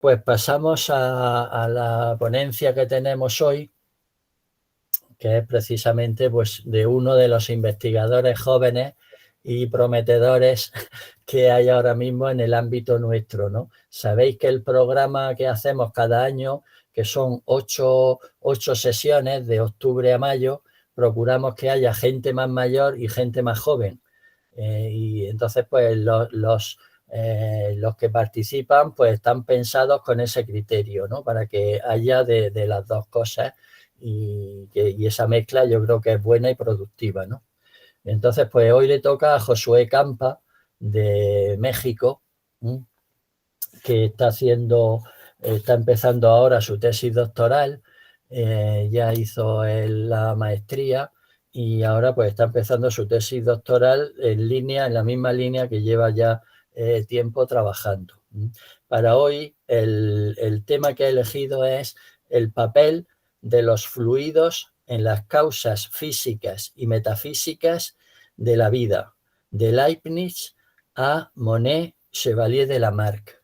pues pasamos a la ponencia que tenemos hoy, que es precisamente pues, de uno de los investigadores jóvenes y prometedores que hay ahora mismo en el ámbito nuestro, ¿no? Sabéis que el programa que hacemos cada año, que son 8 sesiones de octubre a mayo, procuramos que haya gente más mayor y gente más joven. Y entonces, pues, los que participan, pues, están pensados con ese criterio, ¿no? Para que haya de las dos cosas y esa mezcla yo creo que es buena y productiva, ¿no? Entonces, pues, hoy le toca a Josué Campa, de México, que está empezando ahora su tesis doctoral, ya hizo la maestría y ahora pues está empezando su tesis doctoral en la misma línea que lleva ya tiempo trabajando. Para hoy el tema que he elegido es el papel de los fluidos en las causas físicas y metafísicas de la vida, de Leibniz a Monet Chevalier de Lamarck.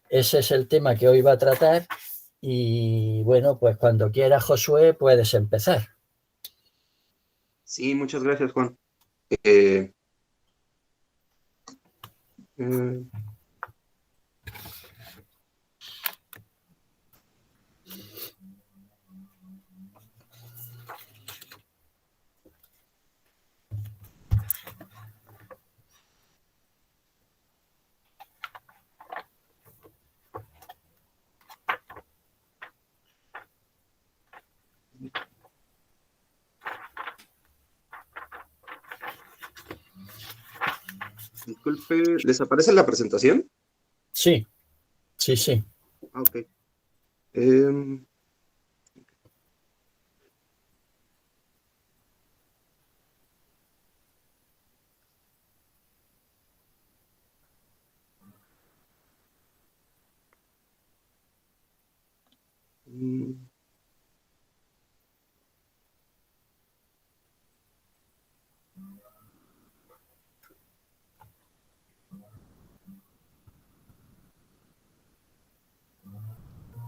Ese es el tema que hoy va a tratar y bueno, pues cuando quieras, Josué, puedes empezar. Sí, muchas gracias, Juan. Eh, Disculpe, ¿desaparece la presentación? Sí, sí, sí. Ok.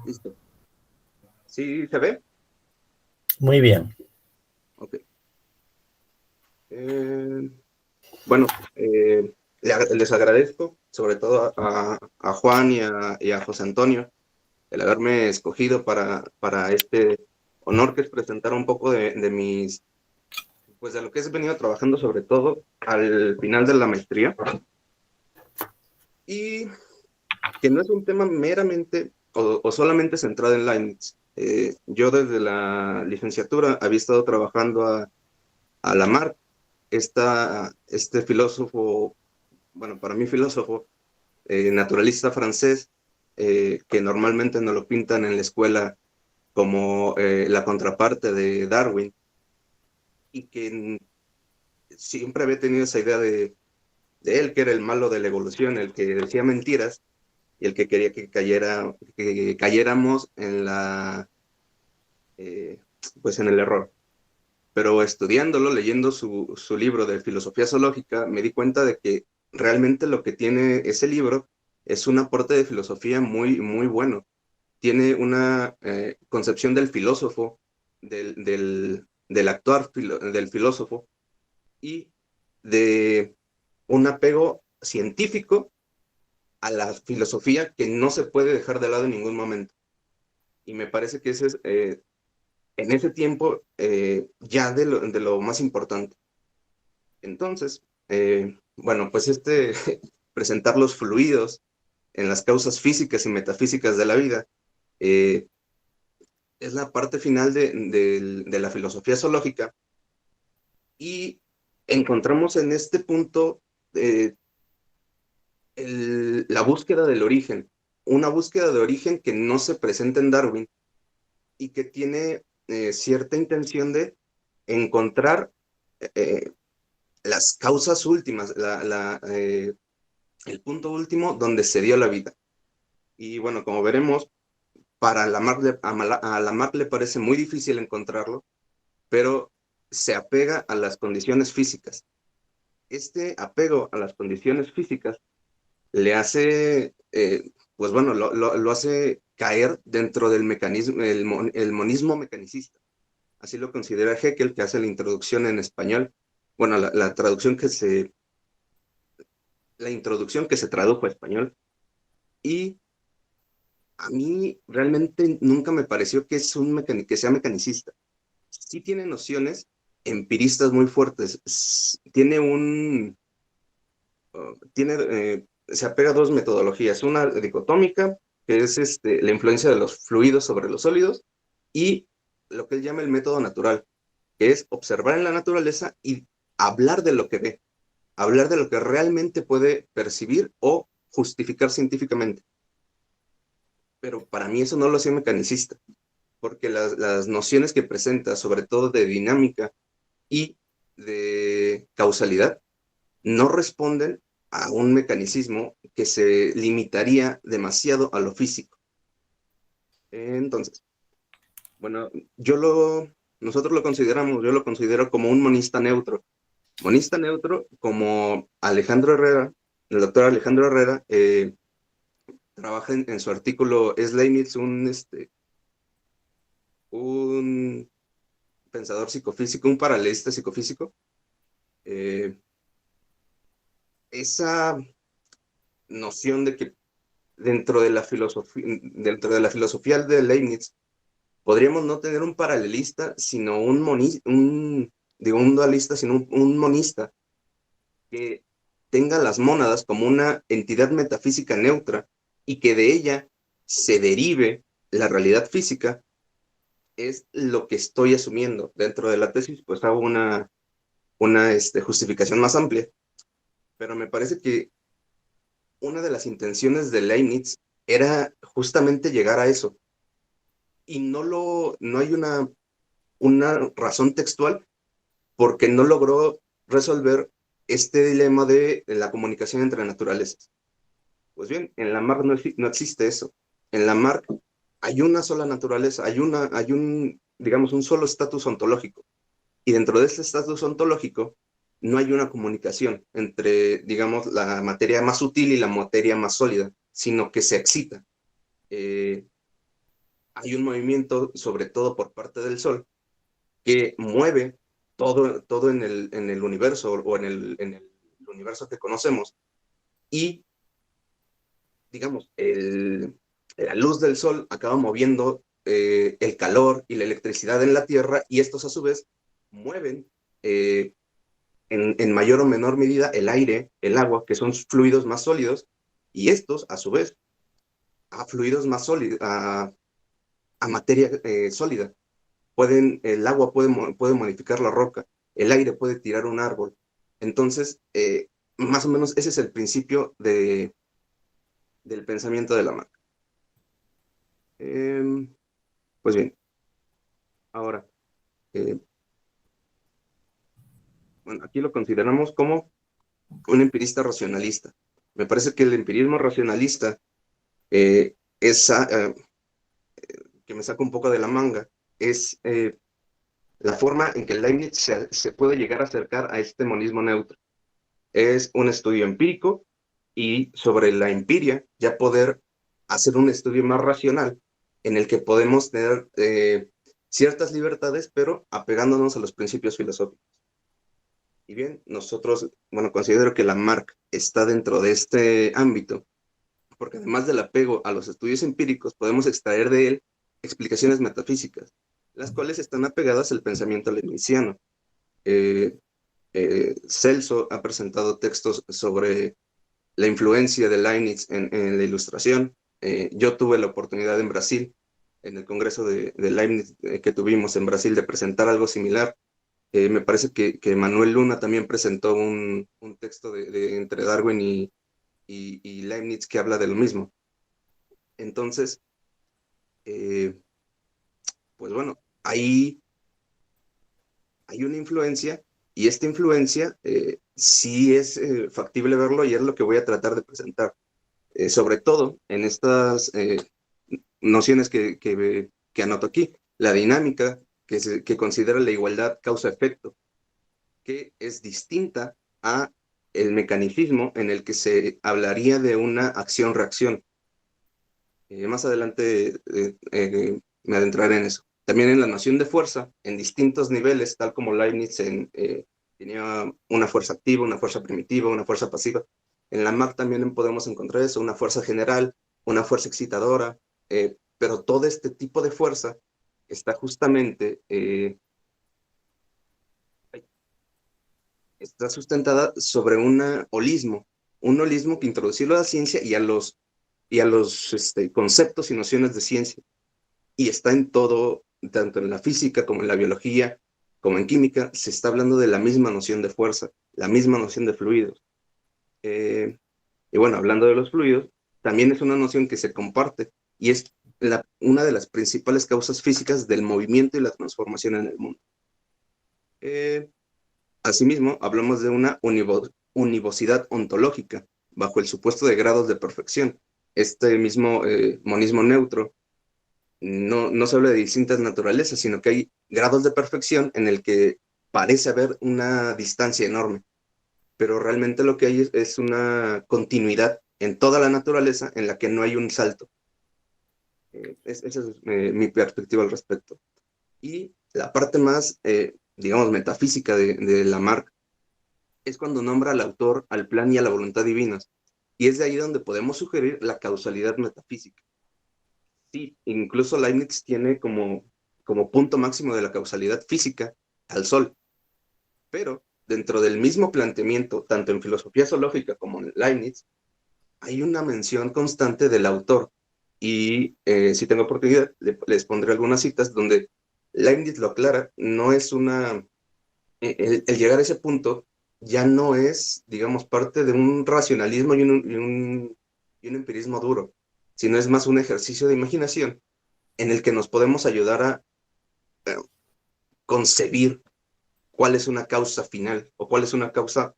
Listo. ¿Sí se ve? Muy bien. Ok. Bueno, les agradezco, sobre todo a Juan y a José Antonio, el haberme escogido para este honor que es presentar un poco de mis, pues de lo que he venido trabajando, sobre todo al final de la maestría. Y que no es un tema meramente o solamente centrado en Leibniz. Yo desde la licenciatura había estado trabajando a Lamarck, este filósofo, bueno, para mí filósofo, naturalista francés, que normalmente nos lo pintan en la escuela como la contraparte de Darwin, y que siempre había tenido esa idea de él, que era el malo de la evolución, el que decía mentiras, y el que quería que cayéramos en pues en el error. Pero estudiándolo, leyendo su libro de filosofía zoológica, me di cuenta de que realmente lo que tiene ese libro es un aporte de filosofía muy, muy bueno. Tiene una concepción del filósofo, del actuar del filósofo y de un apego científico a la filosofía que no se puede dejar de lado en ningún momento. Y me parece que ese es, en ese tiempo, ya de lo más importante. Entonces, bueno, pues presentar los fluidos en las causas físicas y metafísicas de la vida, eh, es la parte final de la filosofía zoológica, y encontramos en este punto eh, la búsqueda del origen, una búsqueda de origen que no se presenta en Darwin y que tiene cierta intención de encontrar eh, las causas últimas, el punto último donde se dio la vida. Y bueno, como veremos, a Lamarck le parece muy difícil encontrarlo, pero se apega a las condiciones físicas. Este apego a las condiciones físicas le hace pues bueno, lo hace caer dentro del mecanismo, el monismo mecanicista. Así lo considera Haeckel, que hace la introducción en español. Bueno, la introducción que se tradujo a español. Y a mí realmente nunca me pareció que, que sea mecanicista. Sí tiene nociones empiristas muy fuertes. Tiene se apega a dos metodologías. Una dicotómica, que es la influencia de los fluidos sobre los sólidos, y lo que él llama el método natural, que es observar en la naturaleza y hablar de lo que ve, hablar de lo que realmente puede percibir o justificar científicamente. Pero para mí eso no lo hacía mecanicista, porque las nociones que presenta, sobre todo de dinámica y de causalidad, no responden a un mecanicismo que se limitaría demasiado a lo físico. Entonces, bueno, nosotros lo consideramos, yo lo considero como un monista neutro. Monista neutro como Alejandro Herrera, el doctor Alejandro Herrera, trabaja en su artículo ¿Es Leibniz un pensador psicofísico, un paralelista psicofísico? Esa noción de que dentro de la filosofía de Leibniz podríamos no tener un paralelista, sino un dualista, sino un monista que tenga las mónadas como una entidad metafísica neutra y que de ella se derive la realidad física, es lo que estoy asumiendo. Dentro de la tesis, pues hago una justificación más amplia, pero me parece que una de las intenciones de Leibniz era justamente llegar a eso. Y no hay una razón textual porque no logró resolver este dilema de la comunicación entre naturalezas. Pues bien, en Lamarck no existe eso. En Lamarck hay una sola naturaleza, digamos, un solo estatus ontológico. Y dentro de este estatus ontológico no hay una comunicación entre, digamos, la materia más sutil y la materia más sólida, sino que se excita. Hay un movimiento, sobre todo por parte del Sol, que mueve todo en el universo o en el universo que conocemos. Y, digamos, la luz del Sol acaba moviendo el calor y la electricidad en la Tierra, y estos a su vez mueven en mayor o menor medida el aire, el agua, que son fluidos más sólidos, y estos a su vez a fluidos más sólidos, a materia sólida. El agua puede modificar la roca, el aire puede tirar un árbol. Entonces, más o menos ese es el principio del pensamiento de Lamarck. Pues bien, ahora, bueno, aquí lo consideramos como un empirista racionalista. Me parece que el empirismo racionalista que me saca un poco de la manga, es la forma en que Leibniz se puede llegar a acercar a este monismo neutro. Es un estudio empírico y sobre la empiria ya poder hacer un estudio más racional en el que podemos tener ciertas libertades, pero apegándonos a los principios filosóficos. Y bien, nosotros, bueno, considero que Lamarck está dentro de este ámbito, porque además del apego a los estudios empíricos, podemos extraer de él explicaciones metafísicas, las cuales están apegadas al pensamiento leibniziano. Celso ha presentado textos sobre la influencia de Leibniz en la ilustración. Yo tuve la oportunidad en Brasil, en el congreso de Leibniz que tuvimos en Brasil, de presentar algo similar. Me parece que Manuel Luna también presentó un texto entre Darwin y Leibniz que habla de lo mismo. Entonces, pues bueno, ahí hay una influencia, y esta influencia sí es factible verlo, y es lo que voy a tratar de presentar. Sobre todo en estas nociones que anoto aquí, la dinámica que considera la igualdad causa-efecto, que es distinta a el mecanicismo en el que se hablaría de una acción-reacción. Más adelante me adentraré en eso. También en la noción de fuerza, en distintos niveles, tal como Leibniz tenía una fuerza activa, una fuerza primitiva, una fuerza pasiva. En la Mach también podemos encontrar eso, una fuerza general, una fuerza excitadora, pero todo este tipo de fuerza está justamente, está sustentada sobre un holismo que introducirlo a la ciencia y a los conceptos y nociones de ciencia. Y está en todo, tanto en la física como en la biología, como en química, se está hablando de la misma noción de fuerza, la misma noción de fluidos. Y bueno, hablando de los fluidos, también es una noción que se comparte y es una de las principales causas físicas del movimiento y la transformación en el mundo. Asimismo, hablamos de una univocidad ontológica, bajo el supuesto de grados de perfección. Este mismo monismo neutro no se habla de distintas naturalezas, sino que hay grados de perfección en el que parece haber una distancia enorme, pero realmente lo que hay es una continuidad en toda la naturaleza en la que no hay un salto. Esa es mi perspectiva al respecto. Y la parte más, digamos, metafísica de Lamarck es cuando nombra al autor, al plan y a la voluntad divinas. Y es de ahí donde podemos sugerir la causalidad metafísica. Sí, incluso Leibniz tiene como punto máximo de la causalidad física al Sol. Pero dentro del mismo planteamiento, tanto en filosofía zoológica como en Leibniz, hay una mención constante del autor. Y si tengo oportunidad, les pondré algunas citas donde Leibniz lo aclara, no es el llegar a ese punto ya no es, digamos, parte de un racionalismo y un empirismo duro, sino es más un ejercicio de imaginación en el que nos podemos ayudar a concebir cuál es una causa final o cuál es una causa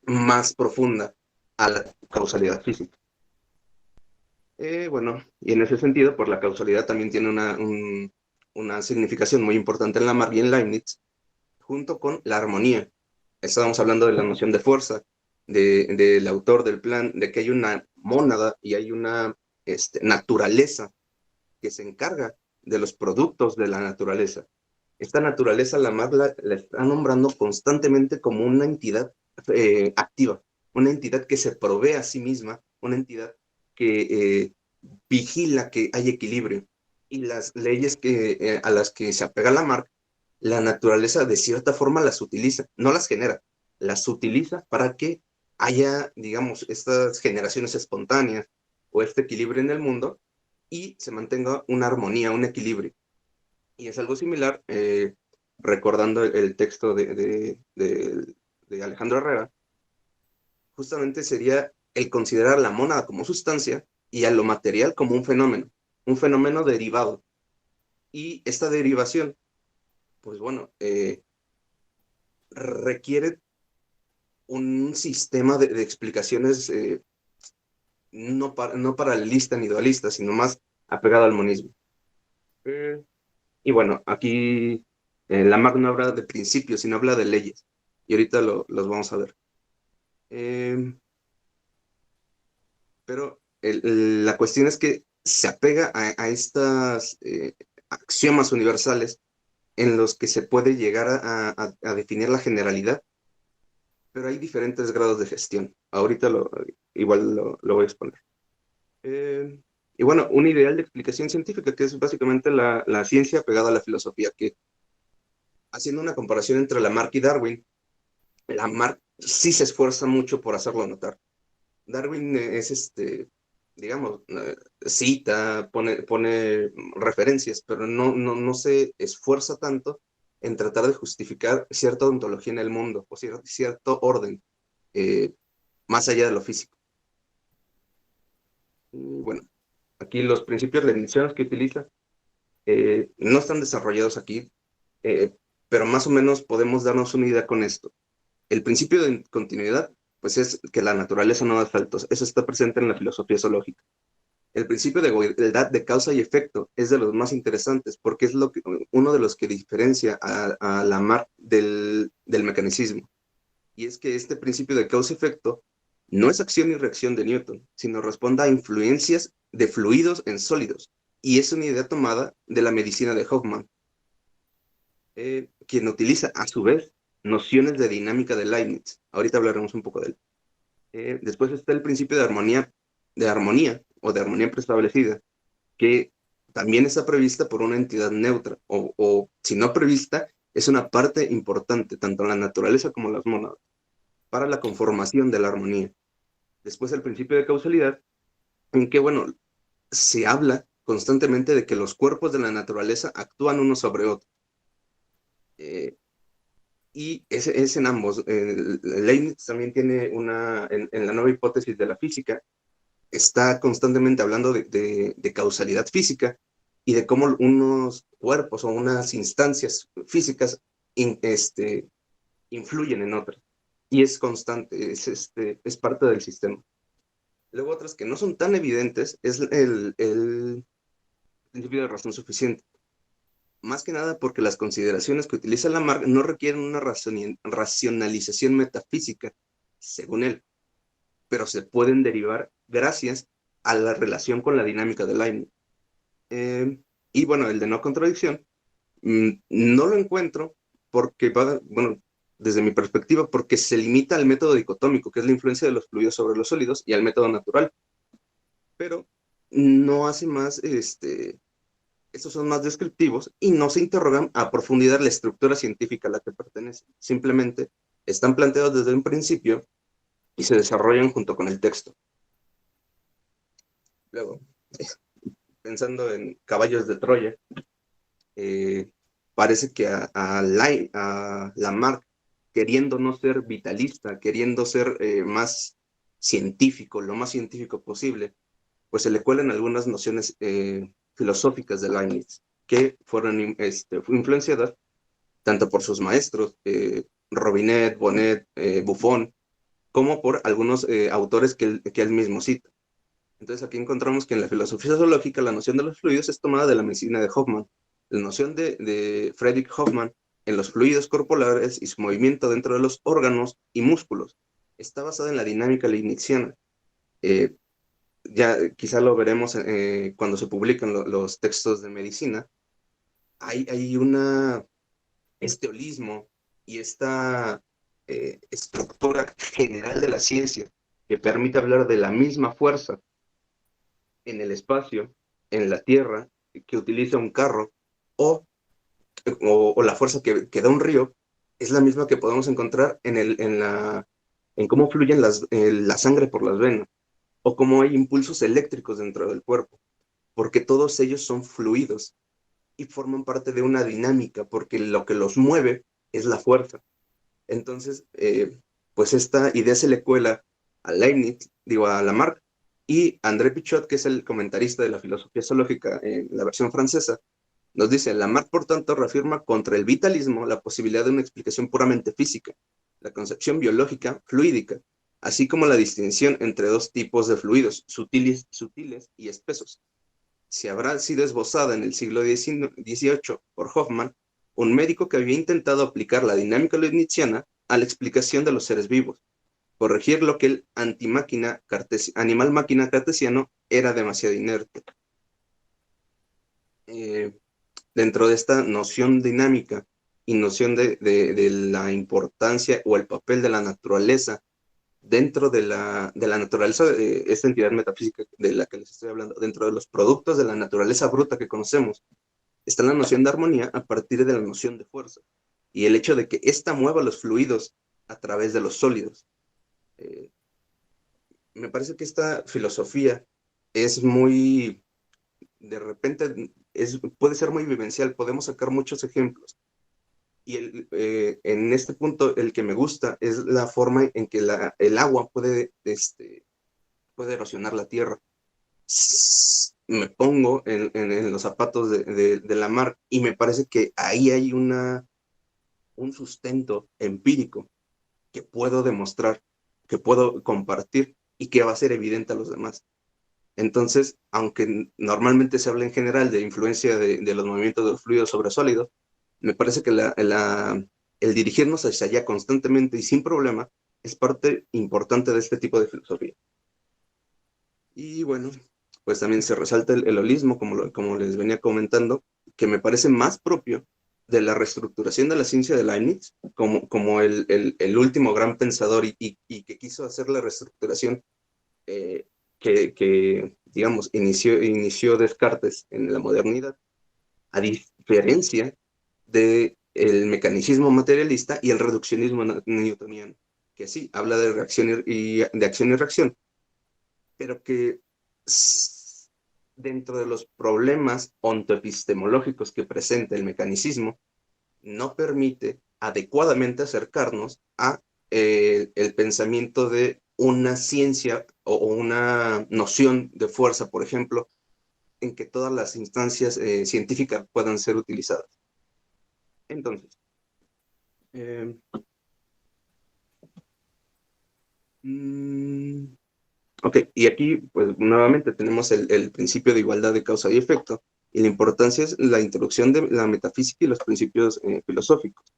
más profunda a la causalidad física. Bueno, y en ese sentido, pues la causalidad también tiene una significación muy importante en Lamarck y en Leibniz, junto con la armonía. Estábamos hablando de la noción de fuerza, del autor del plan, de que hay una mónada y hay una naturaleza que se encarga de los productos de la naturaleza. Esta naturaleza, Lamarck la está nombrando constantemente como una entidad activa, una entidad que se provee a sí misma, una entidad que vigila que hay equilibrio. Y las leyes a las que se apega Lamarck, la naturaleza de cierta forma las utiliza, no las genera, las utiliza para que haya, digamos, estas generaciones espontáneas o este equilibrio en el mundo y se mantenga una armonía, un equilibrio. Y es algo similar, recordando el texto de Alejandro Herrera, justamente sería el considerar la mónada como sustancia y a lo material como un fenómeno derivado. Y esta derivación, pues bueno, requiere un sistema de explicaciones no paralelista ni dualista, sino más apegado al monismo. Y bueno, aquí Lamarck no habla de principios, sino habla de leyes. Y ahorita los vamos a ver. Pero la cuestión es que se apega a estas axiomas universales en los que se puede llegar a definir la generalidad, pero hay diferentes grados de gestión. Ahorita igual lo voy a exponer. Y bueno, un ideal de explicación científica, que es básicamente la ciencia pegada a la filosofía, que haciendo una comparación entre Lamarck y Darwin, Lamarck sí se esfuerza mucho por hacerlo notar. Darwin es digamos, cita, pone referencias, pero no se esfuerza tanto en tratar de justificar cierta ontología en el mundo o cierto orden, más allá de lo físico. Bueno, aquí los principios leibnizianos que utiliza no están desarrollados aquí, pero más o menos podemos darnos una idea con esto. El principio de continuidad, pues es que la naturaleza no da saltos. Eso está presente en la filosofía zoológica. El principio de igualdad de causa y efecto es de los más interesantes porque es uno de los que diferencia a Lamarck del mecanicismo. Y es que este principio de causa y efecto no es acción y reacción de Newton, sino responde a influencias de fluidos en sólidos, y es una idea tomada de la medicina de Hofmann, quien utiliza a su vez nociones de dinámica de Leibniz. Ahorita hablaremos un poco de él. Después está el principio de armonía o de armonía preestablecida, que también está prevista por una entidad neutra, o si no prevista, es una parte importante, tanto en la naturaleza como en las mónadas, para la conformación de la armonía. Después el principio de causalidad, en que, bueno, se habla constantemente de que los cuerpos de la naturaleza actúan uno sobre otro. Y es en ambos. Leibniz también tiene en la nueva hipótesis de la física, está constantemente hablando de causalidad física y de cómo unos cuerpos o unas instancias físicas influyen en otras. Y es constante, es parte del sistema. Luego otras que no son tan evidentes es el principio de razón suficiente. Más que nada porque las consideraciones que utiliza Lamarck no requieren una racionalización metafísica, según él, pero se pueden derivar gracias a la relación con la dinámica de Leibniz. Y bueno, el de no contradicción, no lo encuentro porque bueno, desde mi perspectiva, porque se limita al método dicotómico, que es la influencia de los fluidos sobre los sólidos, y al método natural. Pero no hace más, estos son más descriptivos y no se interrogan a profundidad la estructura científica a la que pertenecen. Simplemente están planteados desde un principio y se desarrollan junto con el texto. Luego, pensando en Caballos de Troya, parece que a Lamarck, queriendo no ser vitalista, queriendo ser más científico, lo más científico posible, pues se le cuelan algunas nociones filosóficas de Leibniz, que fueron influenciadas tanto por sus maestros, Robinet, Bonnet, Buffon, como por algunos autores que él mismo cita. Entonces aquí encontramos que en la filosofía zoológica la noción de los fluidos es tomada de la medicina de Hoffmann. La noción de Friedrich Hoffmann en los fluidos corporales y su movimiento dentro de los órganos y músculos está basada en la dinámica leibniziana. Ya quizá lo veremos cuando se publican los textos de medicina. Hay este holismo y esta estructura general de la ciencia que permite hablar de la misma fuerza en el espacio, en la tierra, que utiliza un carro, o la fuerza que da un río, es la misma que podemos encontrar en cómo fluye la sangre por las venas, o cómo hay impulsos eléctricos dentro del cuerpo, porque todos ellos son fluidos y forman parte de una dinámica, porque lo que los mueve es la fuerza. Entonces, pues esta idea se le cuela a Leibniz, a Lamarck, y André Pichot, que es el comentarista de la filosofía zoológica en la versión francesa, nos dice: Lamarck, por tanto, reafirma contra el vitalismo la posibilidad de una explicación puramente física, la concepción biológica fluídica, así como la distinción entre dos tipos de fluidos, sutiles y espesos. Si habrá sido esbozada en el siglo XVIII por Hoffmann, un médico que había intentado aplicar la dinámica leibniziana a la explicación de los seres vivos, corregir lo que el animal-máquina cartesiano era demasiado inerte. Dentro de esta noción dinámica y noción de la importancia o el papel de la naturaleza dentro de la naturaleza de esta entidad metafísica de la que les estoy hablando, dentro de los productos de la naturaleza bruta que conocemos, está la noción de armonía a partir de la noción de fuerza y el hecho de que ésta mueva los fluidos a través de los sólidos. Me parece que esta filosofía es muy, de repente, puede ser muy vivencial, podemos sacar muchos ejemplos. Y en este punto el que me gusta es la forma en que el agua puede erosionar la tierra. Me pongo en los zapatos de Lamarck y me parece que ahí hay un sustento empírico que puedo demostrar, que puedo compartir y que va a ser evidente a los demás. Entonces, aunque normalmente se habla en general de influencia de los movimientos de los fluidos sobre sólidos, me parece que el dirigirnos hacia allá constantemente y sin problema es parte importante de este tipo de filosofía. Y bueno, pues también se resalta el holismo, como les venía comentando, que me parece más propio de la reestructuración de la ciencia de Leibniz, como el último gran pensador y que quiso hacer la reestructuración que, digamos, inició Descartes en la modernidad, a diferencia del mecanicismo materialista y el reduccionismo newtoniano, que sí, habla de de acción y reacción, pero que dentro de los problemas ontoepistemológicos que presenta el mecanicismo, no permite adecuadamente acercarnos a el pensamiento de una ciencia o una noción de fuerza, por ejemplo, en que todas las instancias científicas puedan ser utilizadas. Entonces, eh, ok, y aquí, pues nuevamente tenemos el principio de igualdad de causa y efecto, y la importancia es la introducción de la metafísica y los principios filosóficos.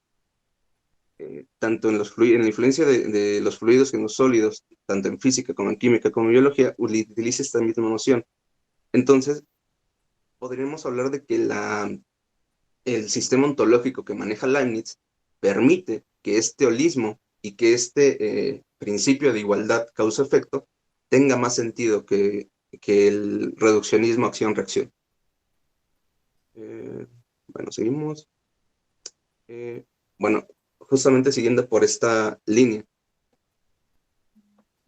Tanto en la influencia de los fluidos en los sólidos, tanto en física como en química como en biología, utiliza esta misma noción. Entonces, podríamos hablar de que el sistema ontológico que maneja Leibniz permite que este holismo y que este principio de igualdad causa-efecto tenga más sentido que el reduccionismo acción-reacción. Bueno, seguimos. Bueno, justamente siguiendo por esta línea,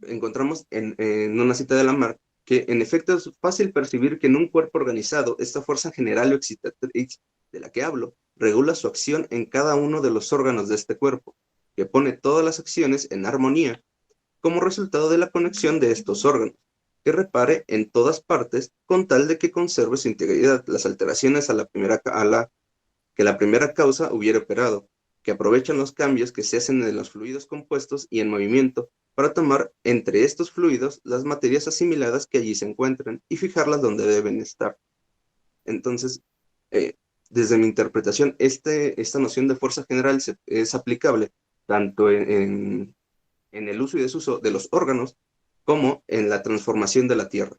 encontramos en una cita de Lamarck que en efecto es fácil percibir que en un cuerpo organizado esta fuerza general o excitatriz de la que hablo regula su acción en cada uno de los órganos de este cuerpo, que pone todas las acciones en armonía como resultado de la conexión de estos órganos, que repare en todas partes con tal de que conserve su integridad las alteraciones que la primera causa hubiera operado, que aprovechan los cambios que se hacen en los fluidos compuestos y en movimiento para tomar entre estos fluidos las materias asimiladas que allí se encuentran y fijarlas donde deben estar. Entonces, desde mi interpretación, esta noción de fuerza general es aplicable tanto en el uso y desuso de los órganos como en la transformación de la Tierra,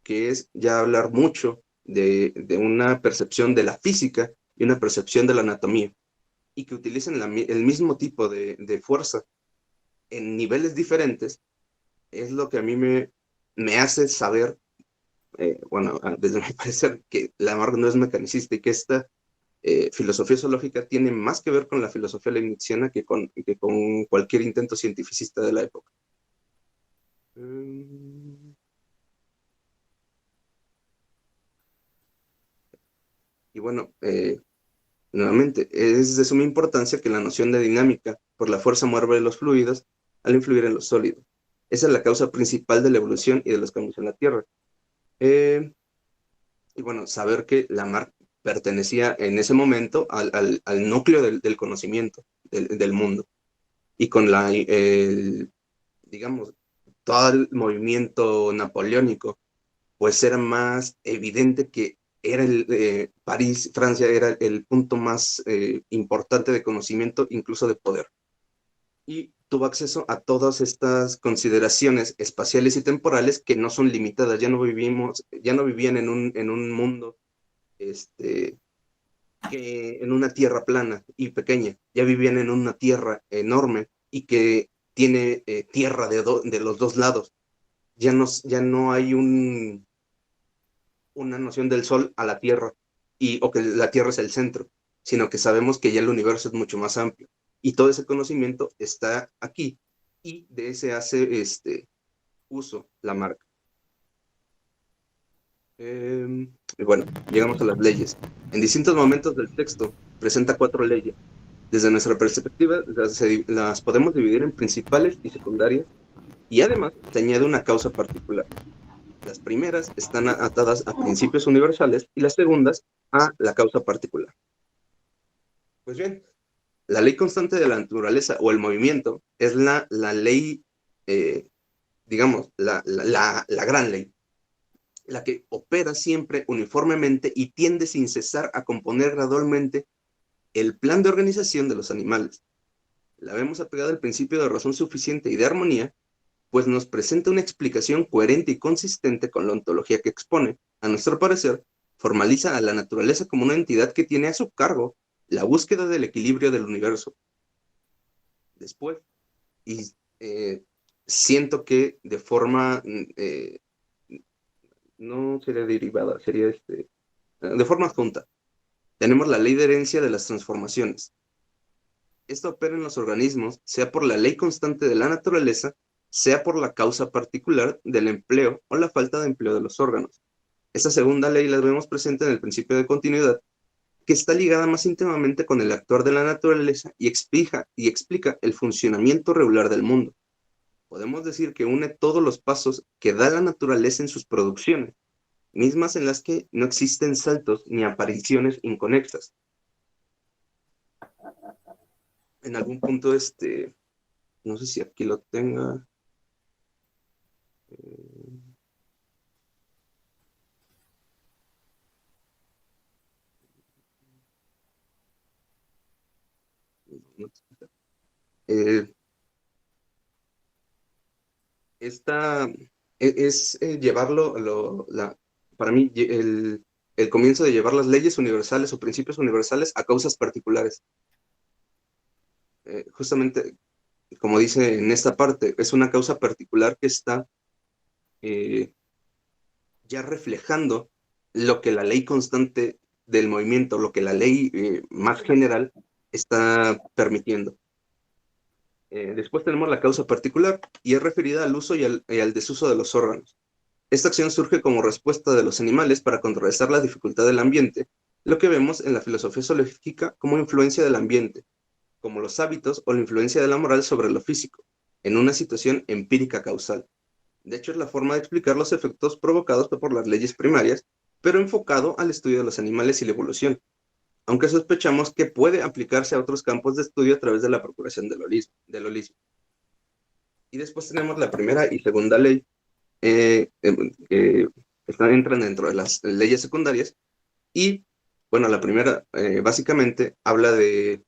que es ya hablar mucho de una percepción de la física y una percepción de la anatomía, y que utilicen el mismo tipo de fuerza en niveles diferentes, es lo que a mí me hace saber, bueno, desde mi parecer, que Lamarck no es mecanicista y que esta filosofía zoológica tiene más que ver con la filosofía leibniziana que con cualquier intento cientificista de la época. Y bueno, nuevamente, es de suma importancia que la noción de dinámica por la fuerza mueve los fluidos al influir en los sólidos. Esa es la causa principal de la evolución y de los cambios en la Tierra. Y bueno, saber que Lamarck pertenecía en ese momento al núcleo del conocimiento del mundo. Y con digamos, todo el movimiento napoleónico, pues era más evidente que era París, Francia, era el punto más importante de conocimiento, incluso de poder. Y tuvo acceso a todas estas consideraciones espaciales y temporales que no son limitadas. Ya no vivían en un mundo, en una tierra plana y pequeña. Ya vivían en una tierra enorme y que tiene tierra de los dos lados. Ya no hay una noción del Sol a la Tierra o que la Tierra es el centro, sino que sabemos que ya el universo es mucho más amplio. Y todo ese conocimiento está aquí y de ese hace uso Lamarck. Y bueno, llegamos a las leyes. En distintos momentos del texto presenta 4 leyes. Desde nuestra perspectiva, las podemos dividir en principales y secundarias, y además se añade una causa particular. Las primeras están atadas a principios universales y las segundas a la causa particular. Pues bien, la ley constante de la naturaleza o el movimiento es la ley, digamos, la gran ley, la que opera siempre uniformemente y tiende sin cesar a componer gradualmente el plan de organización de los animales. La vemos apegada al principio de razón suficiente y de armonía, pues nos presenta una explicación coherente y consistente con la ontología que expone. A nuestro parecer, formaliza a la naturaleza como una entidad que tiene a su cargo la búsqueda del equilibrio del universo. Después, y siento que de forma, no sería derivada, sería de forma adjunta, tenemos la ley de herencia de las transformaciones. Esto opera en los organismos, sea por la ley constante de la naturaleza, sea por la causa particular del empleo o la falta de empleo de los órganos. Esta segunda ley la vemos presente en el principio de continuidad, que está ligada más íntimamente con el actuar de la naturaleza y explica el funcionamiento regular del mundo. Podemos decir que une todos los pasos que da la naturaleza en sus producciones, mismas en las que no existen saltos ni apariciones inconexas. En algún punto, no sé si aquí lo tenga. Esta es llevarlo, para mí, el comienzo de llevar las leyes universales o principios universales a causas particulares. Justamente, como dice en esta parte, es una causa particular que está ya reflejando lo que la ley constante del movimiento, lo que la ley más general está permitiendo. Después tenemos la causa particular y es referida al uso y al desuso de los órganos. Esta acción surge como respuesta de los animales para contrarrestar la dificultad del ambiente, lo que vemos en la filosofía zoológica como influencia del ambiente, como los hábitos o la influencia de la moral sobre lo físico, en una situación empírica causal. De hecho, es la forma de explicar los efectos provocados por las leyes primarias, pero enfocado al estudio de los animales y la evolución, aunque sospechamos que puede aplicarse a otros campos de estudio a través de la procuración del holismo. Y después tenemos la primera y segunda ley, entran dentro de las leyes secundarias, y bueno, la primera básicamente habla de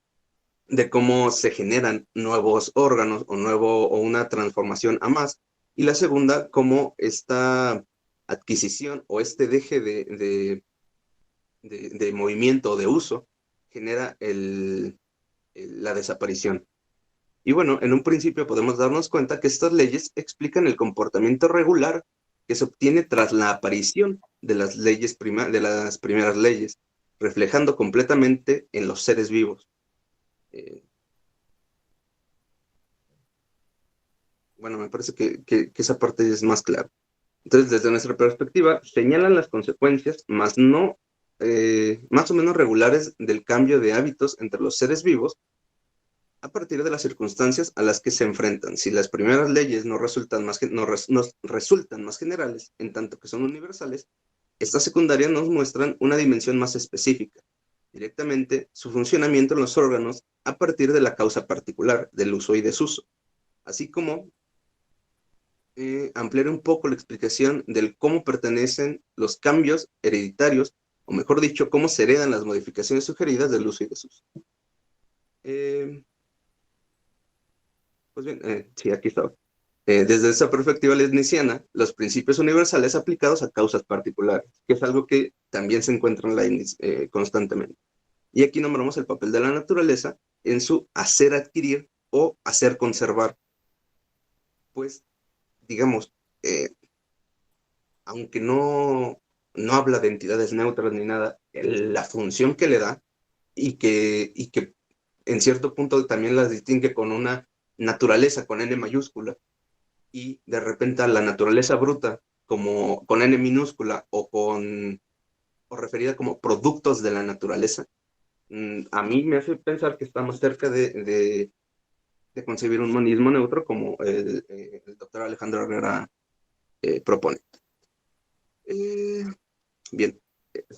cómo se generan nuevos órganos o una transformación a más, y la segunda, cómo esta adquisición o este deje de movimiento o de uso genera la desaparición. Y bueno, en un principio podemos darnos cuenta que estas leyes explican el comportamiento regular que se obtiene tras la aparición de las primeras leyes, reflejando completamente en los seres vivos. Bueno, me parece que esa parte es más clara. Entonces, desde nuestra perspectiva, señalan las consecuencias, más o menos regulares del cambio de hábitos entre los seres vivos a partir de las circunstancias a las que se enfrentan. Si las primeras leyes no resultan más generales, en tanto que son universales, estas secundarias nos muestran una dimensión más específica, directamente su funcionamiento en los órganos a partir de la causa particular del uso y desuso, así como ampliar un poco la explicación del cómo pertenecen los cambios hereditarios, o mejor dicho, cómo se heredan las modificaciones sugeridas del uso y desuso. Pues bien, sí, aquí está. Desde esa perspectiva leibniziana, los principios universales aplicados a causas particulares, que es algo que también se encuentra en Leibniz constantemente. Y aquí nombramos el papel de la naturaleza en su hacer adquirir o hacer conservar. Pues, digamos, aunque no habla de entidades neutras ni nada, la función que le da y que en cierto punto también las distingue con una naturaleza con N mayúscula, y de repente a la naturaleza bruta como con N minúscula o referida como productos de la naturaleza, a mí me hace pensar que estamos cerca de concebir un monismo neutro como el doctor Alejandro Herrera propone. Bien,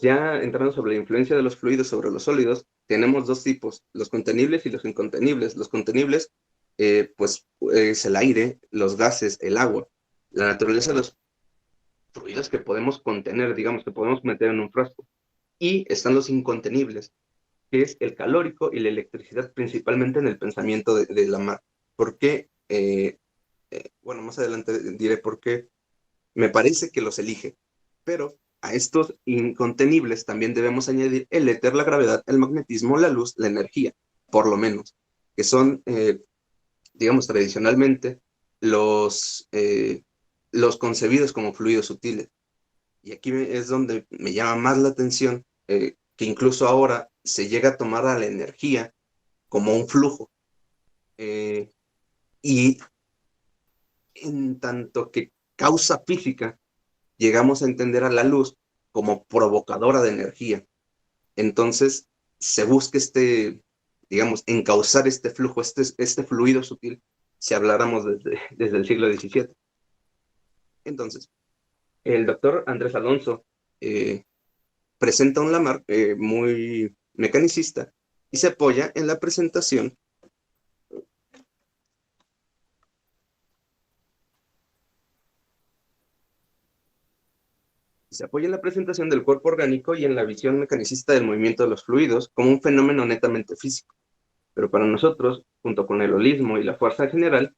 ya entrando sobre la influencia de los fluidos sobre los sólidos, tenemos dos tipos, los contenibles y los incontenibles. Los contenibles, pues, es el aire, los gases, el agua. La naturaleza de los fluidos que podemos contener, digamos, que podemos meter en un frasco. Y están los incontenibles, que es el calórico y la electricidad, principalmente en el pensamiento de Lamarck. ¿Por qué bueno, más adelante diré por qué me parece que los elige, pero a estos incontenibles también debemos añadir el éter, la gravedad, el magnetismo, la luz, la energía, por lo menos, que son, digamos, tradicionalmente los concebidos como fluidos sutiles. Y aquí es donde me llama más la atención que incluso ahora se llega a tomar a la energía como un flujo. Y en tanto que causa física, llegamos a entender a la luz como provocadora de energía. Entonces, se busca digamos, encauzar este flujo, este fluido sutil, si habláramos desde el siglo XVII. Entonces, el doctor Andrés Alonso presenta un Lamarck muy mecanicista y se apoya en la presentación del cuerpo orgánico y en la visión mecanicista del movimiento de los fluidos como un fenómeno netamente físico. Pero para nosotros, junto con el holismo y la fuerza general,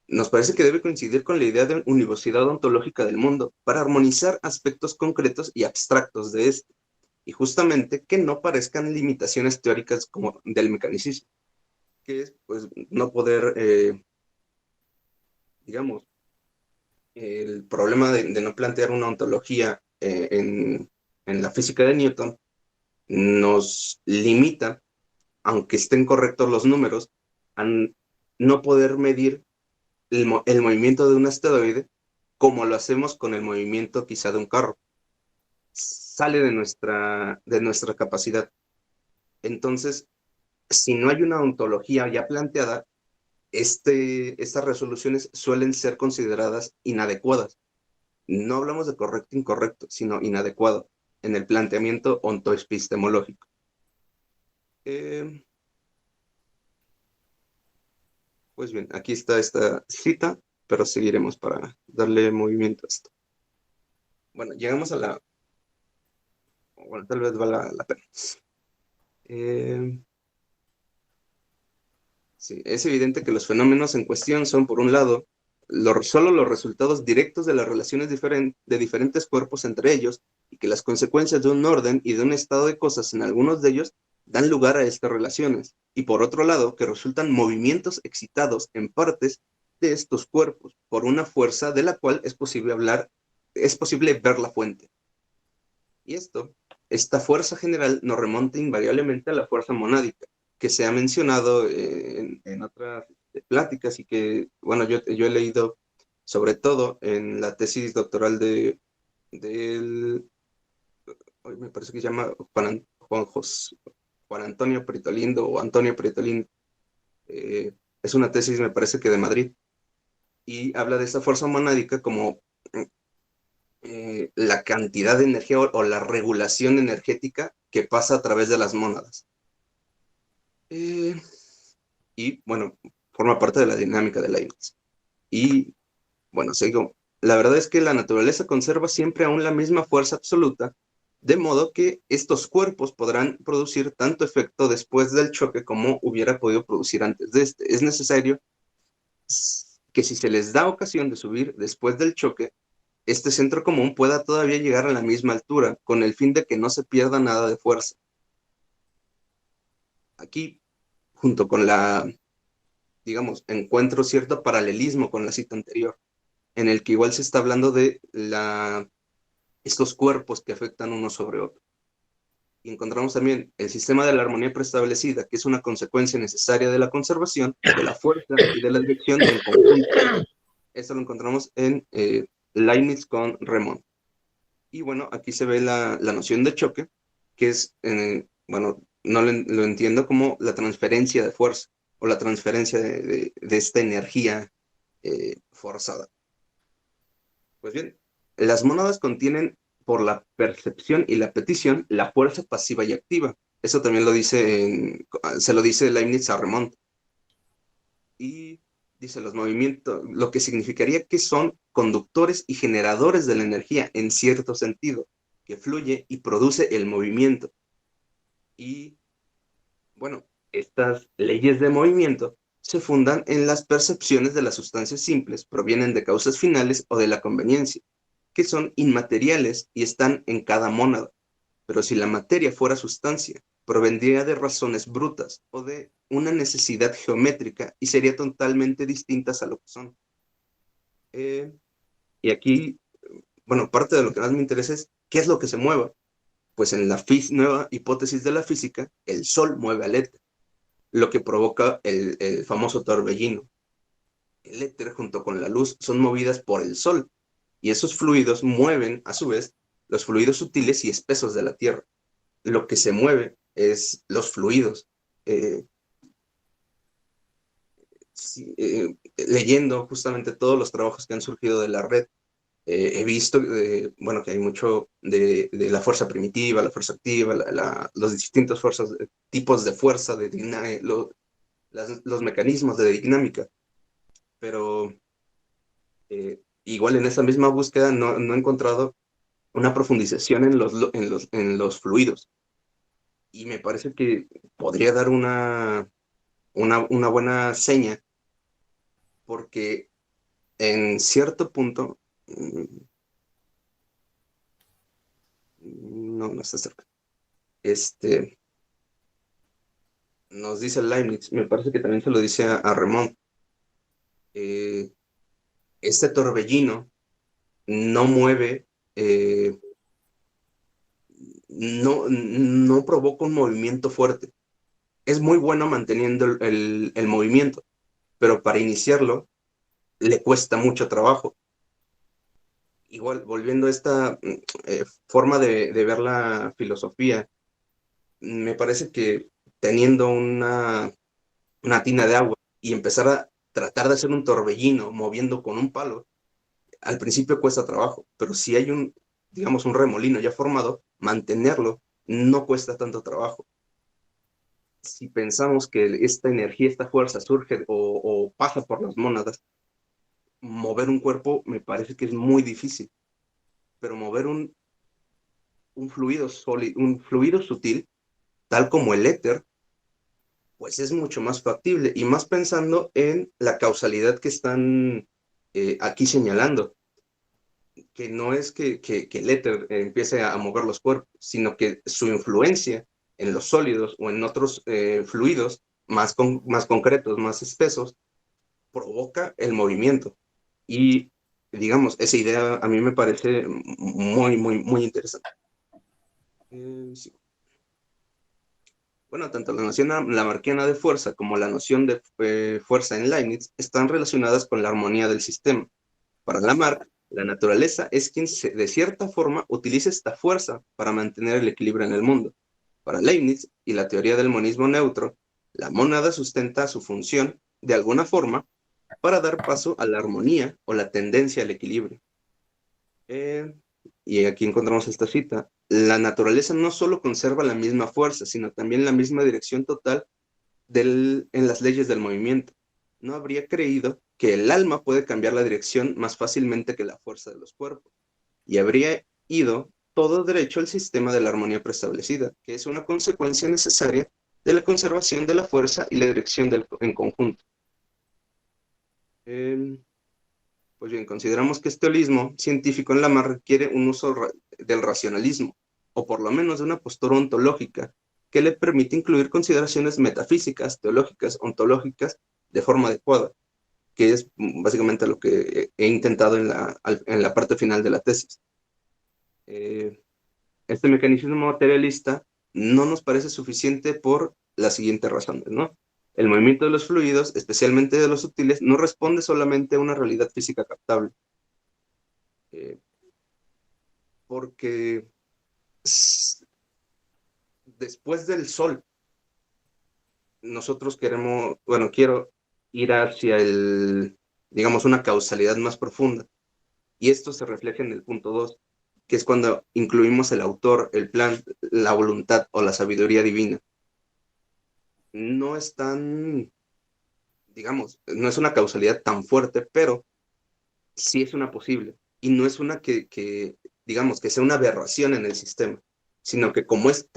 nos parece que debe coincidir con la idea de univocidad ontológica del mundo para armonizar aspectos concretos y abstractos de este, y justamente que no parezcan limitaciones teóricas como del mecanicismo, que es pues no poder, digamos, el problema de no plantear una ontología en la física de Newton nos limita, aunque estén correctos los números, a no poder medir el movimiento de un asteroide como lo hacemos con el movimiento quizá de un carro. Sale de nuestra capacidad. Entonces, si no hay una ontología ya planteada, estas resoluciones suelen ser consideradas inadecuadas. No hablamos de correcto e incorrecto, sino inadecuado en el planteamiento ontoepistemológico. Pues bien, aquí está esta cita, pero seguiremos para darle movimiento a esto. Bueno, llegamos a bueno, tal vez valga la pena. Sí, es evidente que los fenómenos en cuestión son, por un lado, solo los resultados directos de las relaciones de diferentes cuerpos entre ellos, y que las consecuencias de un orden y de un estado de cosas en algunos de ellos dan lugar a estas relaciones, y por otro lado, que resultan movimientos excitados en partes de estos cuerpos por una fuerza de la cual es posible ver la fuente. Y esta fuerza general nos remonta invariablemente a la fuerza monádica, que se ha mencionado en otras pláticas y que, bueno, yo he leído sobre todo en la tesis doctoral del, me parece que se llama Juan Antonio Pritolindo o Antonio Pritolindo. Es una tesis, me parece que de Madrid, y habla de esta fuerza monádica como la cantidad de energía o la regulación energética que pasa a través de las mónadas. Y bueno, forma parte de la dinámica de Leibniz. Y bueno, sigo. La verdad es que la naturaleza conserva siempre aún la misma fuerza absoluta, de modo que estos cuerpos podrán producir tanto efecto después del choque como hubiera podido producir antes de este. Es necesario que si se les da ocasión de subir después del choque, este centro común pueda todavía llegar a la misma altura, con el fin de que no se pierda nada de fuerza. Aquí, junto con digamos, encuentro cierto paralelismo con la cita anterior, en el que igual se está hablando de estos cuerpos que afectan uno sobre otro. Y encontramos también el sistema de la armonía preestablecida, que es una consecuencia necesaria de la conservación, de la fuerza y de la dirección en conjunto. Esto lo encontramos en Leibniz con Remond. Y bueno, aquí se ve la noción de choque, que es, bueno, no lo entiendo como la transferencia de fuerza o la transferencia de esta energía forzada. Pues bien, las mónadas contienen por la percepción y la petición la fuerza pasiva y activa. Eso también se lo dice Leibniz a Remond. Y dice los movimientos, lo que significaría que son conductores y generadores de la energía en cierto sentido, que fluye y produce el movimiento. Y bueno, estas leyes de movimiento se fundan en las percepciones de las sustancias simples, provienen de causas finales o de la conveniencia, que son inmateriales y están en cada mónada. Pero si la materia fuera sustancia, provendría de razones brutas o de una necesidad geométrica y sería totalmente distintas a lo que son. Y aquí, bueno, parte de lo que más me interesa es qué es lo que se mueva. Pues en la nueva hipótesis de la física, el Sol mueve al éter, lo que provoca el famoso torbellino. El éter junto con la luz son movidas por el Sol, y esos fluidos mueven, a su vez, los fluidos sutiles y espesos de la Tierra. Lo que se mueve es los fluidos. Leyendo justamente todos los trabajos que han surgido de la red, he visto, bueno, que hay mucho de la fuerza primitiva, la fuerza activa, los distintos tipos de fuerza, los mecanismos de dinámica, pero igual en esa misma búsqueda no he encontrado una profundización en los fluidos. Y me parece que podría dar una buena seña, porque en cierto punto, no está cerca. Nos dice Leibniz, me parece que también se lo dice a Remond, este torbellino no mueve, no provoca un movimiento fuerte. Es muy bueno manteniendo el movimiento, pero para iniciarlo le cuesta mucho trabajo. Igual, volviendo a esta forma de ver la filosofía, me parece que teniendo una tina de agua y empezar a tratar de hacer un torbellino moviendo con un palo, al principio cuesta trabajo, pero si hay digamos, un remolino ya formado, mantenerlo no cuesta tanto trabajo. Si pensamos que esta energía, esta fuerza surge o pasa por las mónadas, mover un cuerpo me parece que es muy difícil, pero mover un fluido sólido, un fluido sutil, tal como el éter, pues es mucho más factible, y más pensando en la causalidad que están aquí señalando, que no es que el éter empiece a mover los cuerpos, sino que su influencia en los sólidos o en otros fluidos más concretos, más espesos, provoca el movimiento. Y, digamos, esa idea a mí me parece muy interesante. Sí. Bueno, tanto la noción lamarckiana de fuerza como la noción de fuerza en Leibniz están relacionadas con la armonía del sistema. Para Lamarck, la naturaleza es quien de cierta forma utiliza esta fuerza para mantener el equilibrio en el mundo. Para Leibniz y la teoría del monismo neutro, la mónada sustenta su función, de alguna forma, para dar paso a la armonía o la tendencia al equilibrio. Y aquí encontramos esta cita: la naturaleza no solo conserva la misma fuerza, sino también la misma dirección total en las leyes del movimiento. No habría creído que el alma puede cambiar la dirección más fácilmente que la fuerza de los cuerpos, y habría ido todo derecho al sistema de la armonía preestablecida, que es una consecuencia necesaria de la conservación de la fuerza y la dirección en conjunto. Pues bien, consideramos que este holismo científico en Lamarck requiere un uso del racionalismo, o por lo menos de una postura ontológica, que le permite incluir consideraciones metafísicas, teológicas, ontológicas, de forma adecuada, que es básicamente lo que he intentado en la parte final de la tesis. Este mecanismo materialista no nos parece suficiente por las siguientes razones, ¿no? El movimiento de los fluidos, especialmente de los sutiles, no responde solamente a una realidad física captable. Porque después del Sol, nosotros quiero ir hacia digamos, una causalidad más profunda. Y esto se refleja en el punto 2, que es cuando incluimos el autor, el plan, la voluntad o la sabiduría divina. No es tan, digamos, no es una causalidad tan fuerte, pero sí es una posible. Y no es una digamos, que sea una aberración en el sistema, sino que como es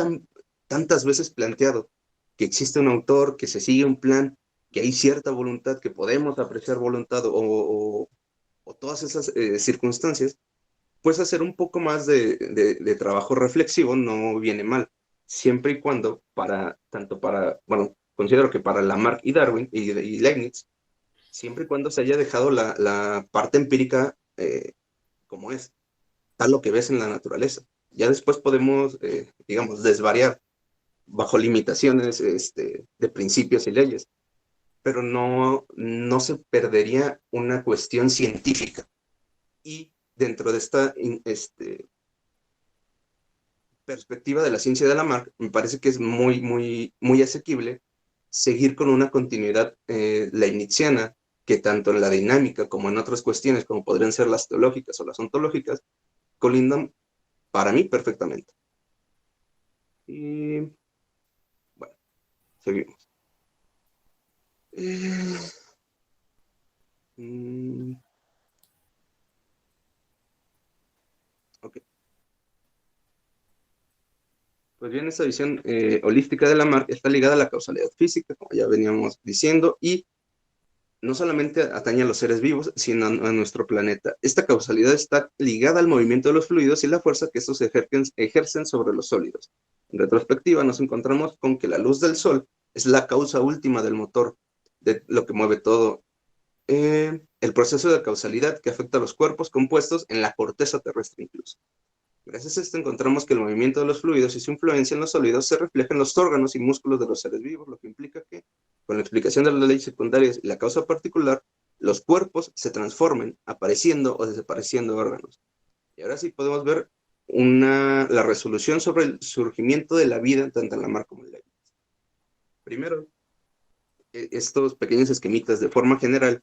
tantas veces planteado que existe un autor, que se sigue un plan, que hay cierta voluntad, que podemos apreciar voluntad o todas esas circunstancias, pues hacer un poco más de trabajo reflexivo no viene mal, siempre y cuando bueno, considero que para Lamarck y Darwin y Leibniz, siempre y cuando se haya dejado la parte empírica como es, tal lo que ves en la naturaleza. Ya después podemos, digamos, desvariar bajo limitaciones de principios y leyes, pero no se perdería una cuestión científica. Y dentro de esta perspectiva de la ciencia de Lamarck, me parece que es muy, muy, muy asequible seguir con una continuidad leibniziana que tanto en la dinámica como en otras cuestiones, como podrían ser las teológicas o las ontológicas, colindan para mí perfectamente. Y bueno, seguimos. Ok. Pues bien, esta visión holística de Lamarck está ligada a la causalidad física, como ya veníamos diciendo, y no solamente atañe a los seres vivos, sino a nuestro planeta. Esta causalidad está ligada al movimiento de los fluidos y la fuerza que estos ejercen sobre los sólidos. En retrospectiva, nos encontramos con que la luz del sol es la causa última del motor, de lo que mueve todo. El proceso de causalidad que afecta a los cuerpos compuestos en la corteza terrestre incluso. Gracias a esto encontramos que el movimiento de los fluidos y su influencia en los sólidos se refleja en los órganos y músculos de los seres vivos, lo que implica que, con la explicación de las leyes secundarias y la causa particular, los cuerpos se transformen, apareciendo o desapareciendo órganos. Y ahora sí podemos ver la resolución sobre el surgimiento de la vida, tanto en Lamarck como en Leibniz. Primero, estos pequeños esquemitas de forma general,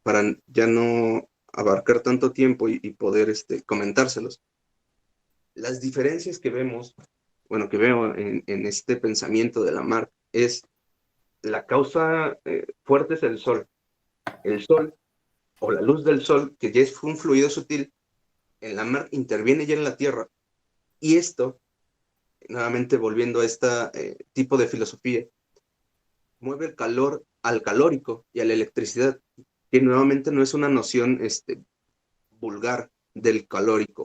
para ya no abarcar tanto tiempo y poder comentárselos. Las diferencias que vemos, bueno, que veo en este pensamiento de Lamarck es la causa fuerte es el sol. El sol o la luz del sol, que ya es un fluido sutil, en Lamarck interviene ya en la Tierra. Y esto, nuevamente volviendo a este tipo de filosofía, mueve el calor al calórico y a la electricidad, que nuevamente no es una noción vulgar del calórico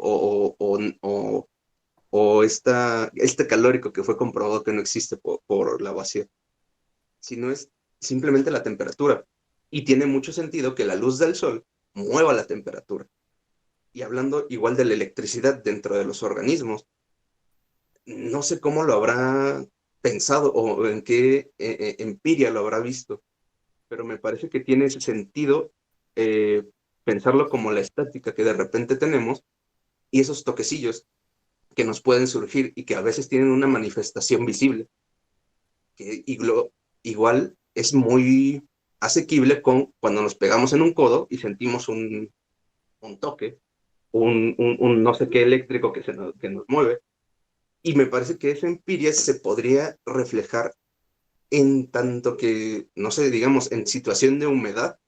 o este calórico que fue comprobado que no existe por Lavoisier, sino es simplemente la temperatura. Y tiene mucho sentido que la luz del sol mueva la temperatura. Y hablando igual de la electricidad dentro de los organismos, no sé cómo lo habrá pensado o en qué empiria lo habrá visto, pero me parece que tiene ese sentido pensarlo como la estática que de repente tenemos y esos toquecillos que nos pueden surgir y que a veces tienen una manifestación visible, que igual es muy asequible con cuando nos pegamos en un codo y sentimos un toque, un no sé qué eléctrico que nos mueve. Y me parece que esa empiria se podría reflejar en tanto que, no sé, digamos, en situación de humedad,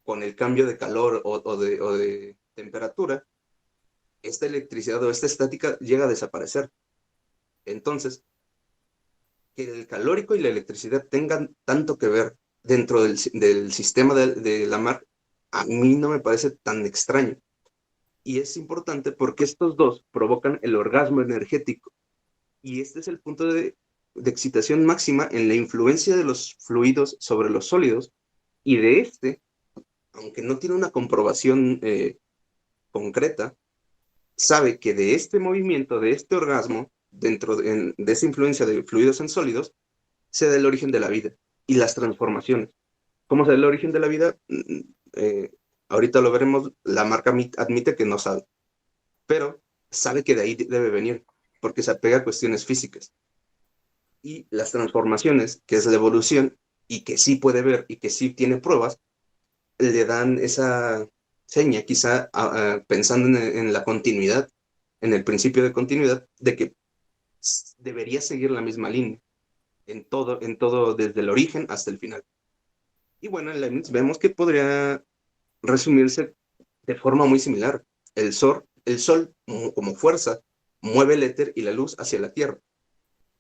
con el cambio de calor o de temperatura, esta electricidad o esta estática llega a desaparecer. Entonces, que el calórico y la electricidad tengan tanto que ver dentro del sistema de Lamarck, a mí no me parece tan extraño. Y es importante porque estos dos provocan el orgasmo energético. Y este es el punto de excitación máxima en la influencia de los fluidos sobre los sólidos. Y de aunque no tiene una comprobación concreta, sabe que de este movimiento, de este orgasmo, dentro de esa influencia de fluidos en sólidos, se da el origen de la vida y las transformaciones. ¿Cómo se da el origen de la vida? Ahorita lo veremos, la marca admite que no sabe, pero sabe que de ahí debe venir, porque se apega a cuestiones físicas. Y las transformaciones, que es la evolución, y que sí puede ver y que sí tiene pruebas, le dan esa seña, quizá pensando en la continuidad, en el principio de continuidad, de que debería seguir la misma línea en todo desde el origen hasta el final. Y bueno, en Leibniz vemos que podría resumirse de forma muy similar. El sol como fuerza mueve el éter y la luz hacia la Tierra.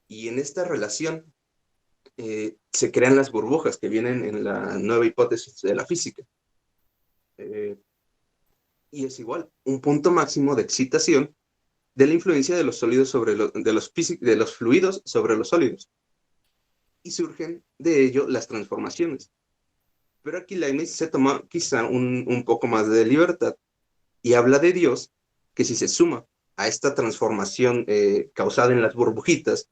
Y en esta relación se crean las burbujas que vienen en la nueva hipótesis de la física. Y es igual, un punto máximo de excitación de la influencia de los sólidos sobre de los fluidos sobre los sólidos. Y surgen de ello las transformaciones. Pero aquí Leibniz se toma quizá un poco más de libertad y habla de Dios, que si se suma a esta transformación causada en las burbujitas,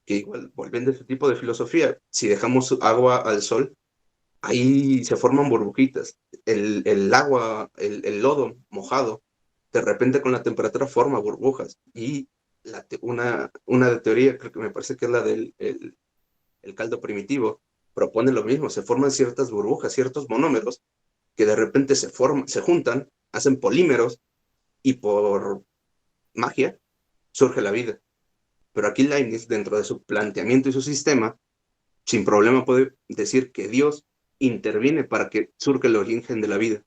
que igual volviendo a este tipo de filosofía, si dejamos agua al sol, ahí se forman burbujitas. El agua, el lodo mojado, de repente con la temperatura forma burbujas. Y una de teoría, creo que me parece que es la del el caldo primitivo, propone lo mismo, se forman ciertas burbujas, ciertos monómeros, que de repente se juntan, hacen polímeros, y por magia surge la vida. Pero aquí Leibniz, dentro de su planteamiento y su sistema, sin problema puede decir que Dios interviene para que surja el origen de la vida.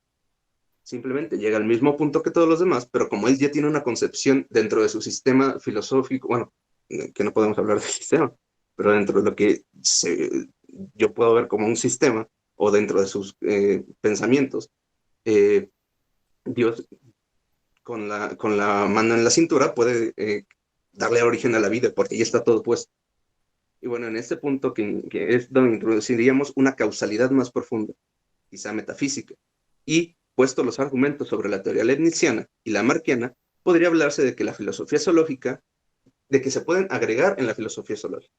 Simplemente llega al mismo punto que todos los demás, pero como él ya tiene una concepción dentro de su sistema filosófico, bueno, que no podemos hablar de sistema, pero dentro de lo que yo puedo ver como un sistema, o dentro de sus pensamientos, eh, Dios con la mano en la cintura puede darle origen a la vida, porque ya está todo puesto. Y bueno, en este punto que es donde introduciríamos una causalidad más profunda, quizá metafísica. Y, puesto los argumentos sobre la teoría leibniziana y la marquiana, podría hablarse de que la filosofía zoológica, de que se pueden agregar en la filosofía zoológica.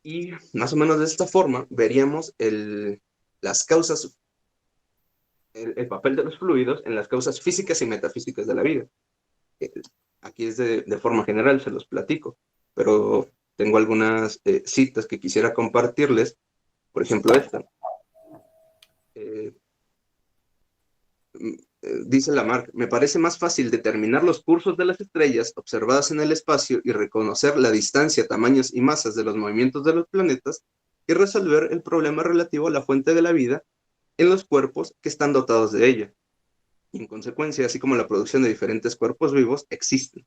Y más o menos de esta forma veríamos las causas, el papel de los fluidos en las causas físicas y metafísicas de la vida. Aquí es de forma general, se los platico, pero tengo algunas citas que quisiera compartirles. Por ejemplo, esta. Eh, dice Lamarck, me parece más fácil determinar los cursos de las estrellas observadas en el espacio y reconocer la distancia, tamaños y masas de los movimientos de los planetas y resolver el problema relativo a la fuente de la vida en los cuerpos que están dotados de ella. Y en consecuencia, así como la producción de diferentes cuerpos vivos, existen.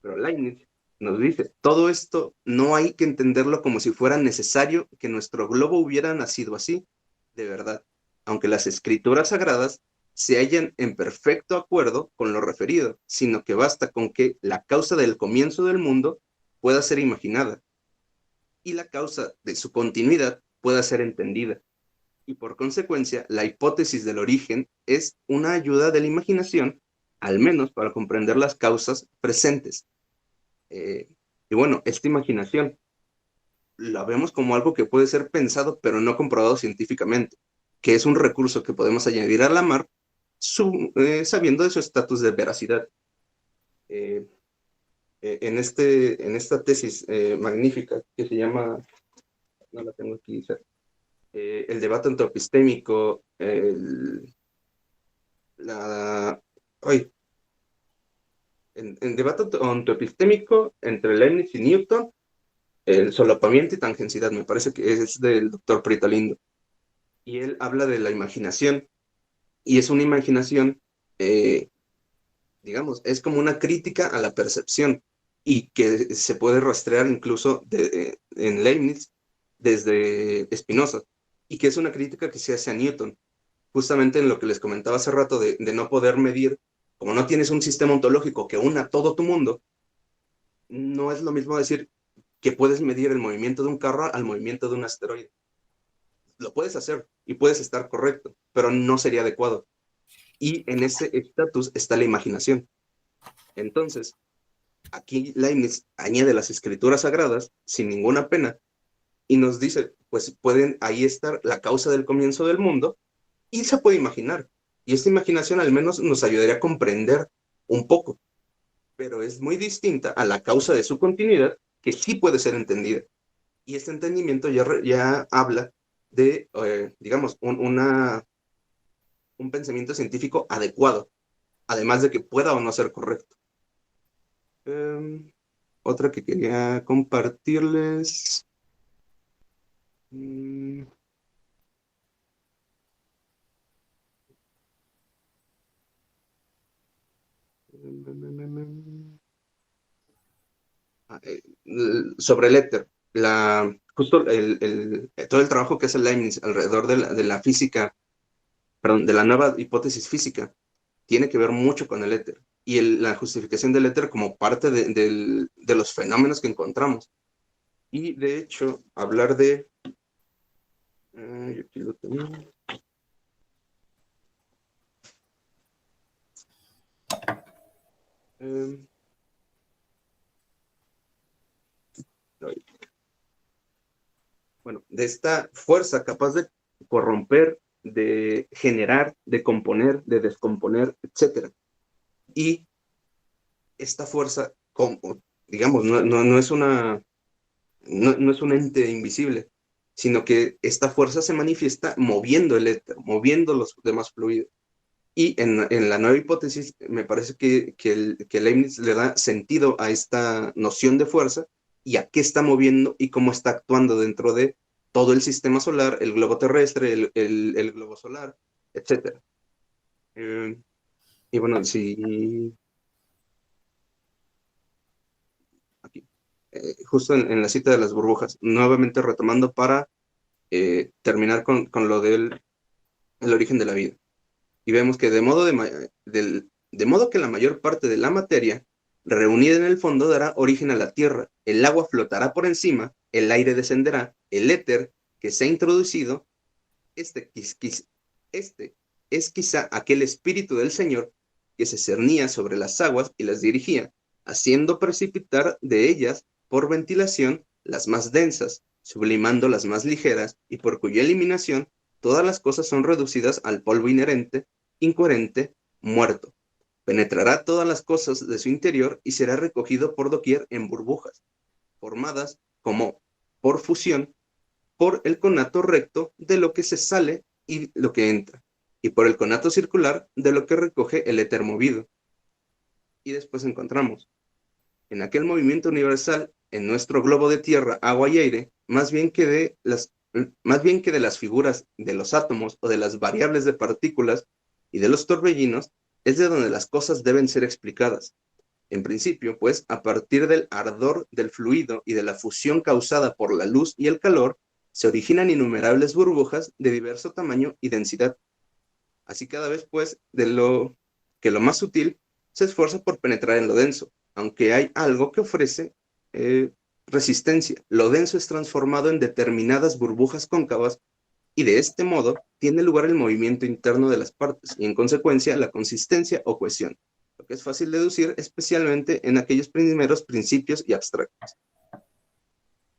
Pero Leibniz nos dice, todo esto no hay que entenderlo como si fuera necesario que nuestro globo hubiera nacido así, de verdad, aunque las escrituras sagradas se hallan en perfecto acuerdo con lo referido, sino que basta con que la causa del comienzo del mundo pueda ser imaginada y la causa de su continuidad pueda ser entendida. Y por consecuencia, la hipótesis del origen es una ayuda de la imaginación, al menos para comprender las causas presentes. Y bueno, esta imaginación la vemos como algo que puede ser pensado, pero no comprobado científicamente, que es un recurso que podemos añadir a la mar sabiendo de su estatus de veracidad. Eh, en esta tesis magnífica que se llama, no la tengo aquí, el debate antropistémico, la, ay, en debate antropistémico entre Leibniz y Newton, el solapamiento y tangencialidad, me parece que es del doctor Pritalindo. Y él habla de la imaginación, y es una imaginación, digamos, es como una crítica a la percepción, y que se puede rastrear incluso en Leibniz desde Spinoza, y que es una crítica que se hace a Newton, justamente en lo que les comentaba hace rato de no poder medir, como no tienes un sistema ontológico que una todo tu mundo, no es lo mismo decir que puedes medir el movimiento de un carro al movimiento de un asteroide. Lo puedes hacer y puedes estar correcto, pero no sería adecuado. Y en ese estatus está la imaginación. Entonces, aquí Leibniz añade las escrituras sagradas sin ninguna pena y nos dice, pues pueden ahí estar la causa del comienzo del mundo y se puede imaginar. Y esta imaginación al menos nos ayudaría a comprender un poco, pero es muy distinta a la causa de su continuidad que sí puede ser entendida. Y este entendimiento ya habla de, digamos, un pensamiento científico adecuado, además de que pueda o no ser correcto. Otra que quería compartirles. Mm, sobre el éter. justo todo el trabajo que hace Leibniz alrededor de la física, perdón, de la nueva hipótesis física, tiene que ver mucho con el éter y la justificación del éter como parte de los fenómenos que encontramos. Y de hecho, hablar de... aquí lo tengo. Bueno, de esta fuerza capaz de corromper, de generar, de componer, de descomponer, etc. Y esta fuerza, como, digamos, no es no es un ente invisible, sino que esta fuerza se manifiesta moviendo el éter, moviendo los demás fluidos. Y en la nueva hipótesis me parece que Leibniz le da sentido a esta noción de fuerza y a qué está moviendo y cómo está actuando dentro de todo el sistema solar, el globo terrestre, el globo solar, etc. Y bueno, sí, aquí, justo en la cita de las burbujas, nuevamente retomando para terminar con lo del el origen de la vida. Y vemos que de modo que la mayor parte de la materia reunida en el fondo dará origen a la Tierra, el agua flotará por encima, el aire descenderá, el éter que se ha introducido, este es quizá aquel espíritu del Señor que se cernía sobre las aguas y las dirigía, haciendo precipitar de ellas por ventilación las más densas, sublimando las más ligeras, y por cuya eliminación todas las cosas son reducidas al polvo inherente, incoherente, muerto. Penetrará todas las cosas de su interior y será recogido por doquier en burbujas, formadas como por fusión, por el conato recto de lo que se sale y lo que entra, y por el conato circular de lo que recoge el éter movido. Y después encontramos, en aquel movimiento universal, en nuestro globo de tierra, agua y aire, más bien que de las figuras de los átomos o de las variables de partículas y de los torbellinos, es de donde las cosas deben ser explicadas. En principio, pues, a partir del ardor del fluido y de la fusión causada por la luz y el calor, se originan innumerables burbujas de diverso tamaño y densidad. Así cada vez, pues, lo más sutil se esfuerza por penetrar en lo denso, aunque hay algo que ofrece resistencia. Lo denso es transformado en determinadas burbujas cóncavas y de este modo tiene lugar el movimiento interno de las partes y en consecuencia la consistencia o cohesión, lo que es fácil deducir especialmente en aquellos primeros principios y abstractos.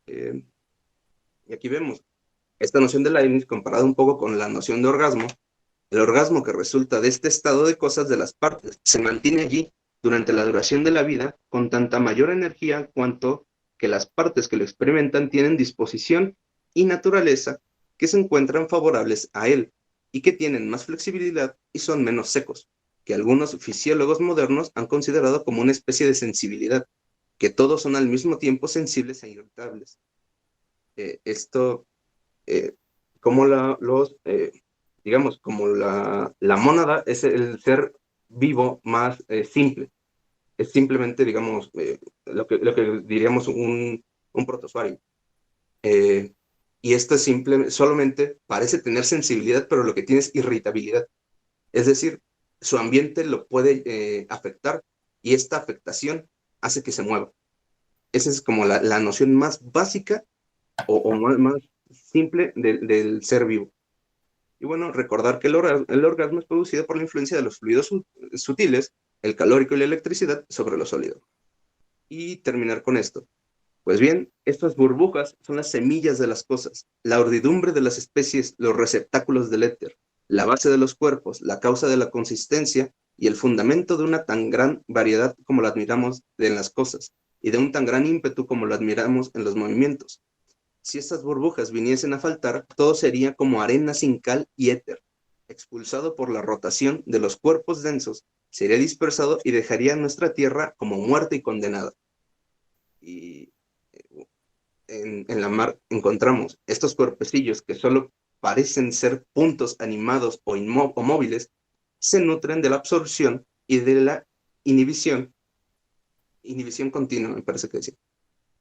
Y aquí vemos esta noción de Leibniz comparada un poco con la noción de orgasmo. El orgasmo que resulta de este estado de cosas de las partes se mantiene allí durante la duración de la vida con tanta mayor energía cuanto que las partes que lo experimentan tienen disposición y naturaleza que se encuentran favorables a él y que tienen más flexibilidad y son menos secos, que algunos fisiólogos modernos han considerado como una especie de sensibilidad, que todos son al mismo tiempo sensibles e irritables. Esto, como digamos, como la mónada es el ser vivo más simple. Es simplemente, digamos, lo que diríamos un protozoario. Y esto solamente parece tener sensibilidad, pero lo que tiene es irritabilidad. Es decir, su ambiente lo puede afectar y esta afectación hace que se mueva. Esa es como la noción más básica o más simple del ser vivo. Y bueno, recordar que el orgasmo es producido por la influencia de los fluidos sutiles, el calórico y la electricidad sobre lo sólido. Y terminar con esto. Pues bien, estas burbujas son las semillas de las cosas, la urdidumbre de las especies, los receptáculos del éter, la base de los cuerpos, la causa de la consistencia y el fundamento de una tan gran variedad como la admiramos en las cosas, y de un tan gran ímpetu como lo admiramos en los movimientos. Si estas burbujas viniesen a faltar, todo sería como arena sin cal y éter, expulsado por la rotación de los cuerpos densos, sería dispersado y dejaría nuestra tierra como muerta y condenada. Y en la mar encontramos estos cuerpecillos que solo parecen ser puntos animados o móviles, se nutren de la absorción y de la inhibición continua, me parece que decía.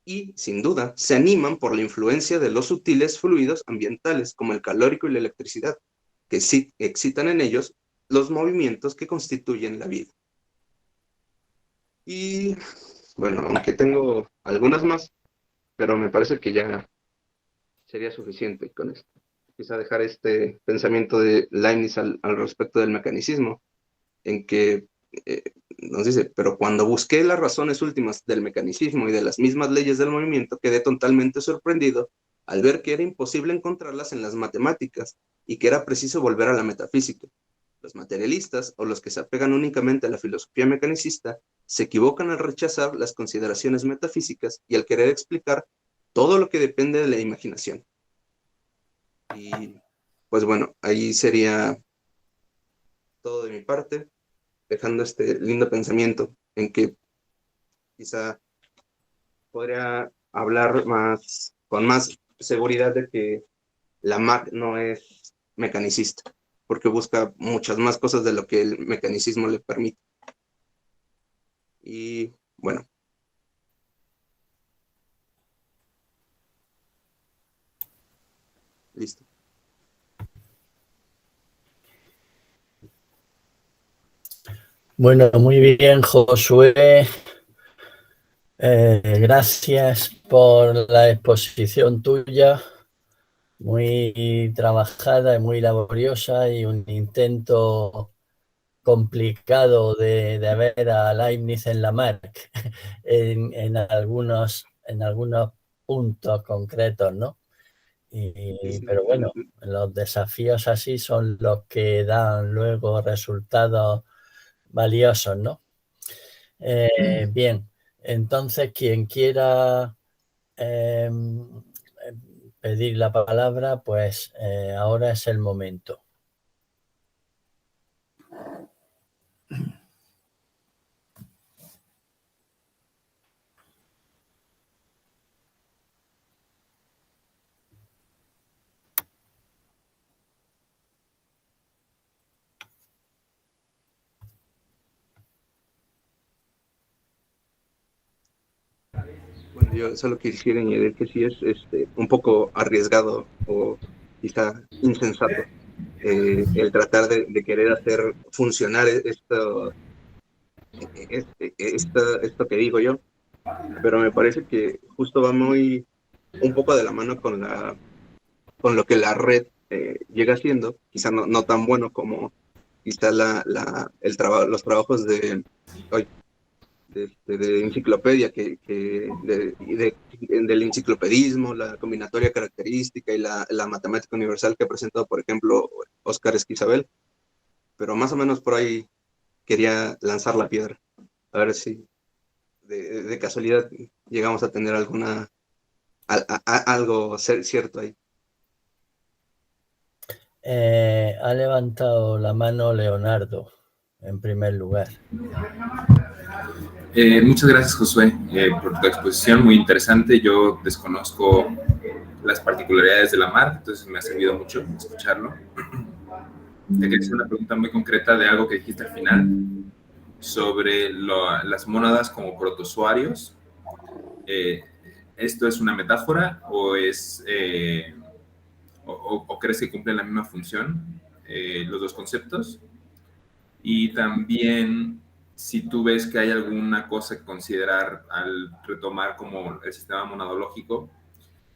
y, sin duda, se animan por la influencia de los sutiles fluidos ambientales, como el calórico y la electricidad, que sí excitan en ellos los movimientos que constituyen la vida. Y, bueno, aunque tengo algunas más, pero me parece que ya sería suficiente con esto. Quizá dejar este pensamiento de Leibniz al respecto del mecanicismo, en que eh, nos dice, pero cuando busqué las razones últimas del mecanicismo y de las mismas leyes del movimiento, quedé totalmente sorprendido al ver que era imposible encontrarlas en las matemáticas y que era preciso volver a la metafísica. Los materialistas, o los que se apegan únicamente a la filosofía mecanicista, se equivocan al rechazar las consideraciones metafísicas y al querer explicar todo lo que depende de la imaginación. Y pues bueno, ahí sería todo de mi parte, dejando este lindo pensamiento en que quizá podría hablar más, con más seguridad de que Lamarck no es mecanicista, porque busca muchas más cosas de lo que el mecanicismo le permite. Y bueno. Listo. Bueno, muy bien, Josué. Gracias por la exposición tuya, muy trabajada y muy laboriosa, y un intento complicado de ver a Leibniz en Lamarck en algunos puntos concretos, ¿no? Pero bueno, los desafíos así son los que dan luego resultados valiosos, ¿no? Bien, entonces quien quiera pedir la palabra, pues ahora es el momento. Bueno, yo solo quisiera añadir que sí es un poco arriesgado o quizá insensato el tratar de querer hacer funcionar esto que digo yo, pero me parece que justo va muy un poco de la mano con lo que la red llega haciendo, quizá no tan bueno como quizá los trabajos de enciclopedia, del enciclopedismo, la combinatoria característica y la matemática universal que ha presentado, por ejemplo, Óscar Esquizabel, pero más o menos por ahí quería lanzar la piedra, a ver si de casualidad llegamos a tener algo cierto ahí. Ha levantado la mano Leonardo, en primer lugar. Muchas gracias, Josué, por tu exposición, muy interesante. Yo desconozco las particularidades de Lamarck, entonces me ha servido mucho escucharlo. Te quería hacer una pregunta muy concreta de algo que dijiste al final sobre las mónadas como protozoarios. ¿Esto es una metáfora o o crees que cumplen la misma función los dos conceptos? Y también, si tú ves que hay alguna cosa que considerar al retomar como el sistema monadológico,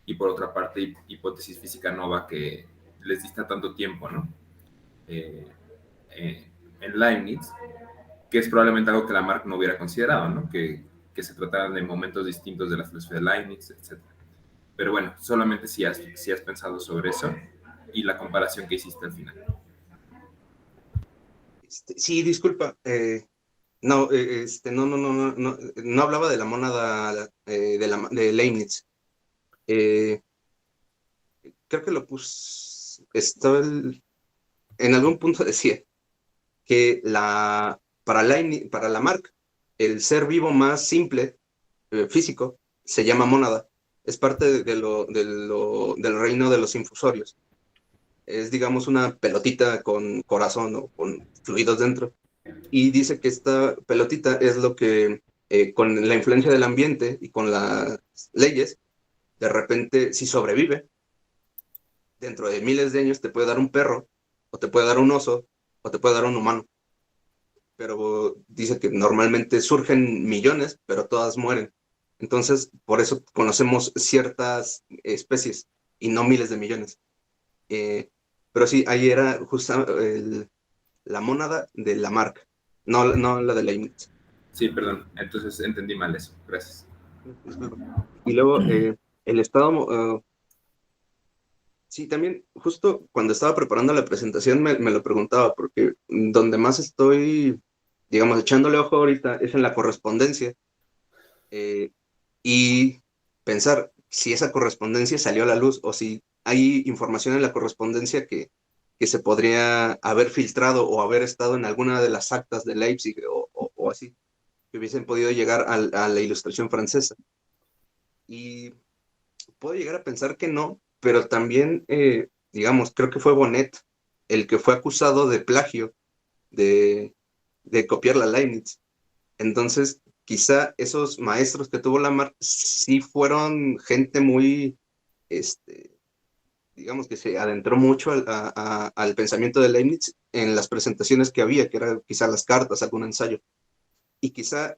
y por otra parte, hipótesis física nova que les dista tanto tiempo, ¿no? En Leibniz, que es probablemente algo que Lamarck no hubiera considerado, ¿no? Que se trataran de momentos distintos de la filosofía de Leibniz, etc. Pero bueno, solamente si has pensado sobre eso y la comparación que hiciste al final. Sí, disculpa, no hablaba de la mónada de Leibniz. Creo que lo puse, en algún punto decía que para Lamarck, el ser vivo más simple, físico, se llama mónada. Es parte del reino de los infusorios. Es, digamos, una pelotita con corazón o con fluidos dentro. Y dice que esta pelotita es lo que, con la influencia del ambiente y con la leyes, de repente, si sobrevive, dentro de miles de años te puede dar un perro, o te puede dar un oso, o te puede dar un humano. Pero dice que normalmente surgen millones, pero todas mueren. Entonces, por eso conocemos ciertas especies y no miles de millones. Pero sí, ahí era justo la mónada de Lamarck, no la de Leibniz. Sí, perdón. Entonces entendí mal eso. Gracias. Disculpa. Y luego el estado... sí, también justo cuando estaba preparando la presentación me lo preguntaba, porque donde más estoy, digamos, echándole ojo ahorita es en la correspondencia. Y pensar si esa correspondencia salió a la luz o si hay información en la correspondencia que se podría haber filtrado o haber estado en alguna de las actas de Leipzig o así, que hubiesen podido llegar a la Ilustración francesa. Y puedo llegar a pensar que no, pero también, digamos, creo que fue Bonnet el que fue acusado de plagio, de, de copiar la Leibniz. Entonces, quizá esos maestros que tuvo Lamarck sí fueron gente muy, digamos que se adentró mucho al pensamiento de Leibniz en las presentaciones que había, que eran quizá las cartas, algún ensayo. Y quizá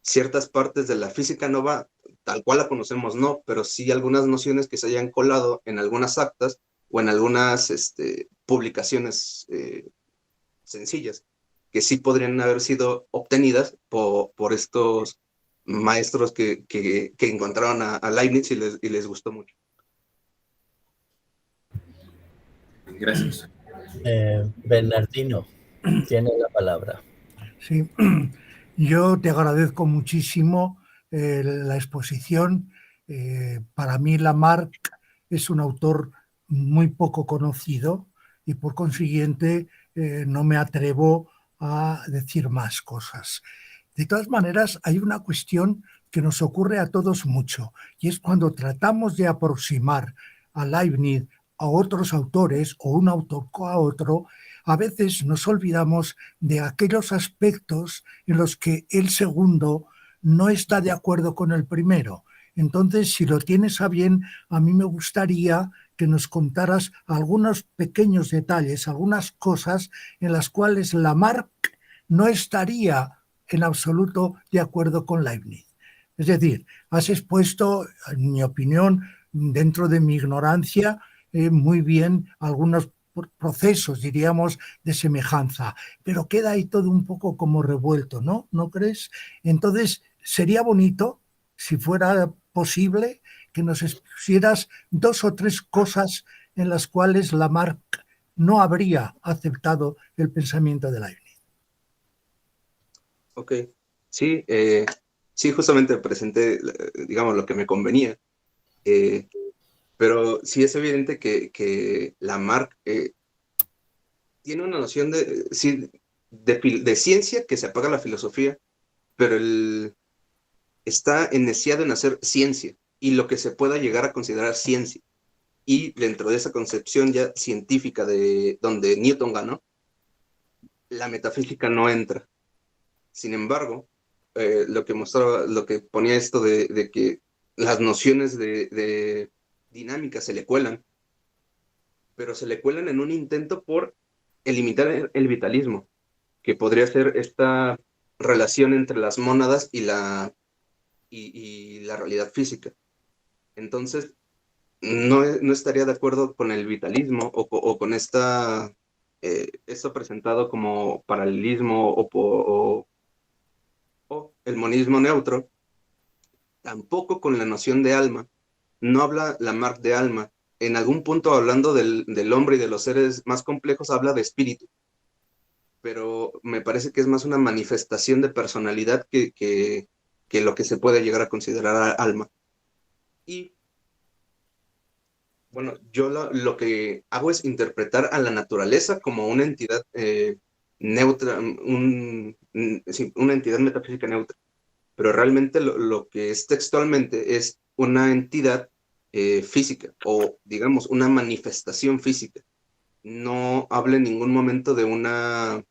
ciertas partes de la física nova, tal cual la conocemos, no, pero sí algunas nociones que se hayan colado en algunas actas o en algunas publicaciones sencillas, que sí podrían haber sido obtenidas por estos maestros que encontraron a Leibniz y les gustó mucho. Gracias. Bernardino, tiene la palabra. Sí, yo te agradezco muchísimo la exposición. Para mí Lamarck es un autor muy poco conocido y por consiguiente no me atrevo a decir más cosas. De todas maneras, hay una cuestión que nos ocurre a todos mucho y es cuando tratamos de aproximar a Leibniz a otros autores o un autor a otro, a veces nos olvidamos de aquellos aspectos en los que el segundo no está de acuerdo con el primero. Entonces, si lo tienes a bien, a mí me gustaría que nos contaras algunos pequeños detalles, algunas cosas en las cuales Lamarck no estaría en absoluto de acuerdo con Leibniz. Es decir, has expuesto, en mi opinión, dentro de mi ignorancia, muy bien algunos procesos, diríamos, de semejanza, pero queda ahí todo un poco como revuelto, ¿no? ¿No crees? Entonces, sería bonito, si fuera posible, que nos expusieras 2 o 3 cosas en las cuales Lamarck no habría aceptado el pensamiento de Leibniz. Ok, sí, sí, justamente presenté, digamos, lo que me convenía, pero sí es evidente que Lamarck tiene una noción sí, de ciencia que se apaga la filosofía, pero está eneciado en hacer ciencia y lo que se pueda llegar a considerar ciencia. Y dentro de esa concepción ya científica de donde Newton ganó, la metafísica no entra. Sin embargo, lo que mostraba, lo que ponía esto de que las nociones de dinámica se le cuelan, pero se le cuelan en un intento por eliminar el vitalismo, que podría ser esta relación entre las mónadas y la realidad física. Entonces, no estaría de acuerdo con el vitalismo o con esto presentado como paralelismo o el monismo neutro, tampoco con la noción de alma. No habla Lamarck de alma. En algún punto, hablando del hombre y de los seres más complejos, habla de espíritu. Pero me parece que es más una manifestación de personalidad que lo que se puede llegar a considerar alma. Y bueno, yo lo que hago es interpretar a la naturaleza como una entidad neutra, una entidad metafísica neutra. Pero realmente lo que es textualmente es una entidad física o, digamos, una manifestación física. No habla en ningún momento de una,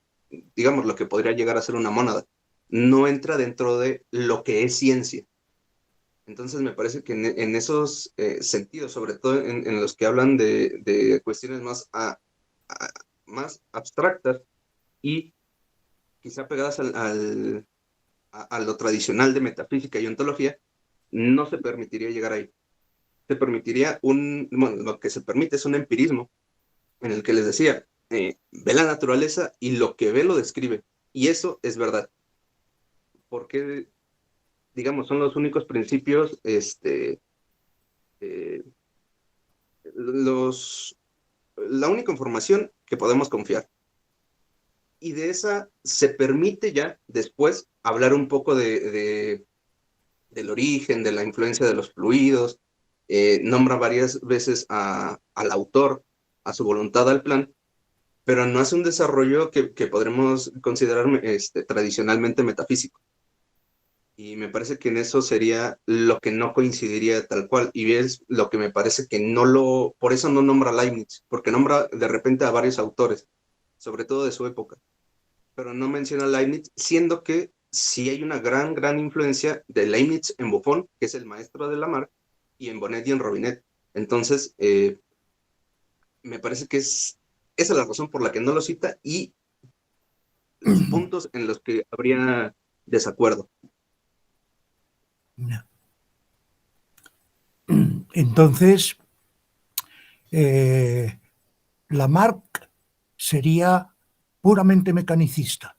digamos, lo que podría llegar a ser una mónada. No entra dentro de lo que es ciencia. Entonces me parece que en esos sentidos, sobre todo en los que hablan de cuestiones más abstractas y quizá pegadas a lo tradicional de metafísica y ontología, no se permitiría llegar ahí. Se permitiría bueno, lo que se permite es un empirismo en el que les decía, ve la naturaleza y lo que ve lo describe. Y eso es verdad. Porque, digamos, son los únicos principios, la única información que podemos confiar. Y de esa se permite ya después hablar un poco del origen, de la influencia de los fluidos, nombra varias veces al autor, a su voluntad al plan, pero no es un desarrollo que podremos considerar tradicionalmente metafísico. Y me parece que en eso sería lo que no coincidiría tal cual, y es lo que me parece que por eso no nombra Leibniz, porque nombra de repente a varios autores, sobre todo de su época, pero no menciona a Leibniz, siendo que sí hay una gran influencia de Leibniz en Buffon, que es el maestro de Lamarck, y en Bonnet y en Robinet. Entonces, me parece que esa es la razón por la que no lo cita y los puntos en los que habría desacuerdo. Entonces, Lamarck sería puramente mecanicista.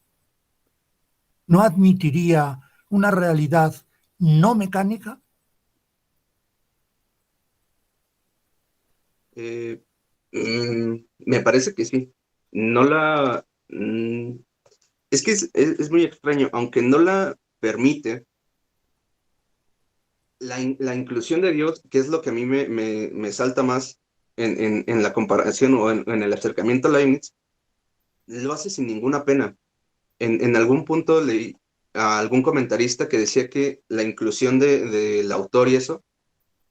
¿No admitiría una realidad no mecánica? Me parece que sí. No la... es que es muy extraño, aunque no la permite, la inclusión de Dios, que es lo que a mí me salta más en la comparación o en el acercamiento a Leibniz, lo hace sin ninguna pena. En algún punto leí a algún comentarista que decía que la inclusión del autor y eso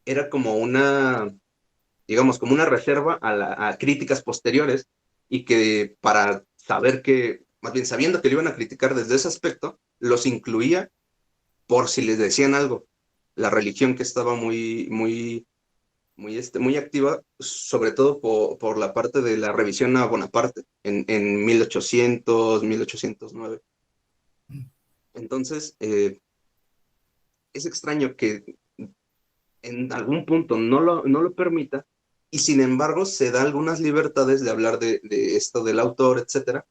era como digamos, como una reserva a críticas posteriores y que para saber que, más bien sabiendo que lo iban a criticar desde ese aspecto, los incluía por si les decían algo. La religión que estaba muy activa, sobre todo por la parte de la revisión a Bonaparte en 1800, 1809. Entonces, es extraño que en algún punto no lo permita y sin embargo se da algunas libertades de hablar de esto del autor, etcétera,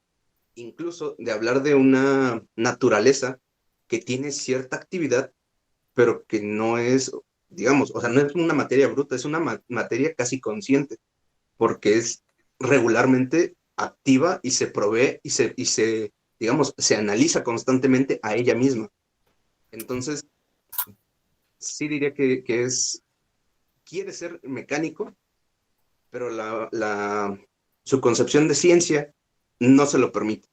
incluso de hablar de una naturaleza que tiene cierta actividad, pero que no es, digamos, o sea, no es una materia bruta, es una materia casi consciente, porque es regularmente activa y se provee y digamos, se analiza constantemente a ella misma. Entonces, sí diría que quiere ser mecánico, pero su concepción de ciencia no se lo permite.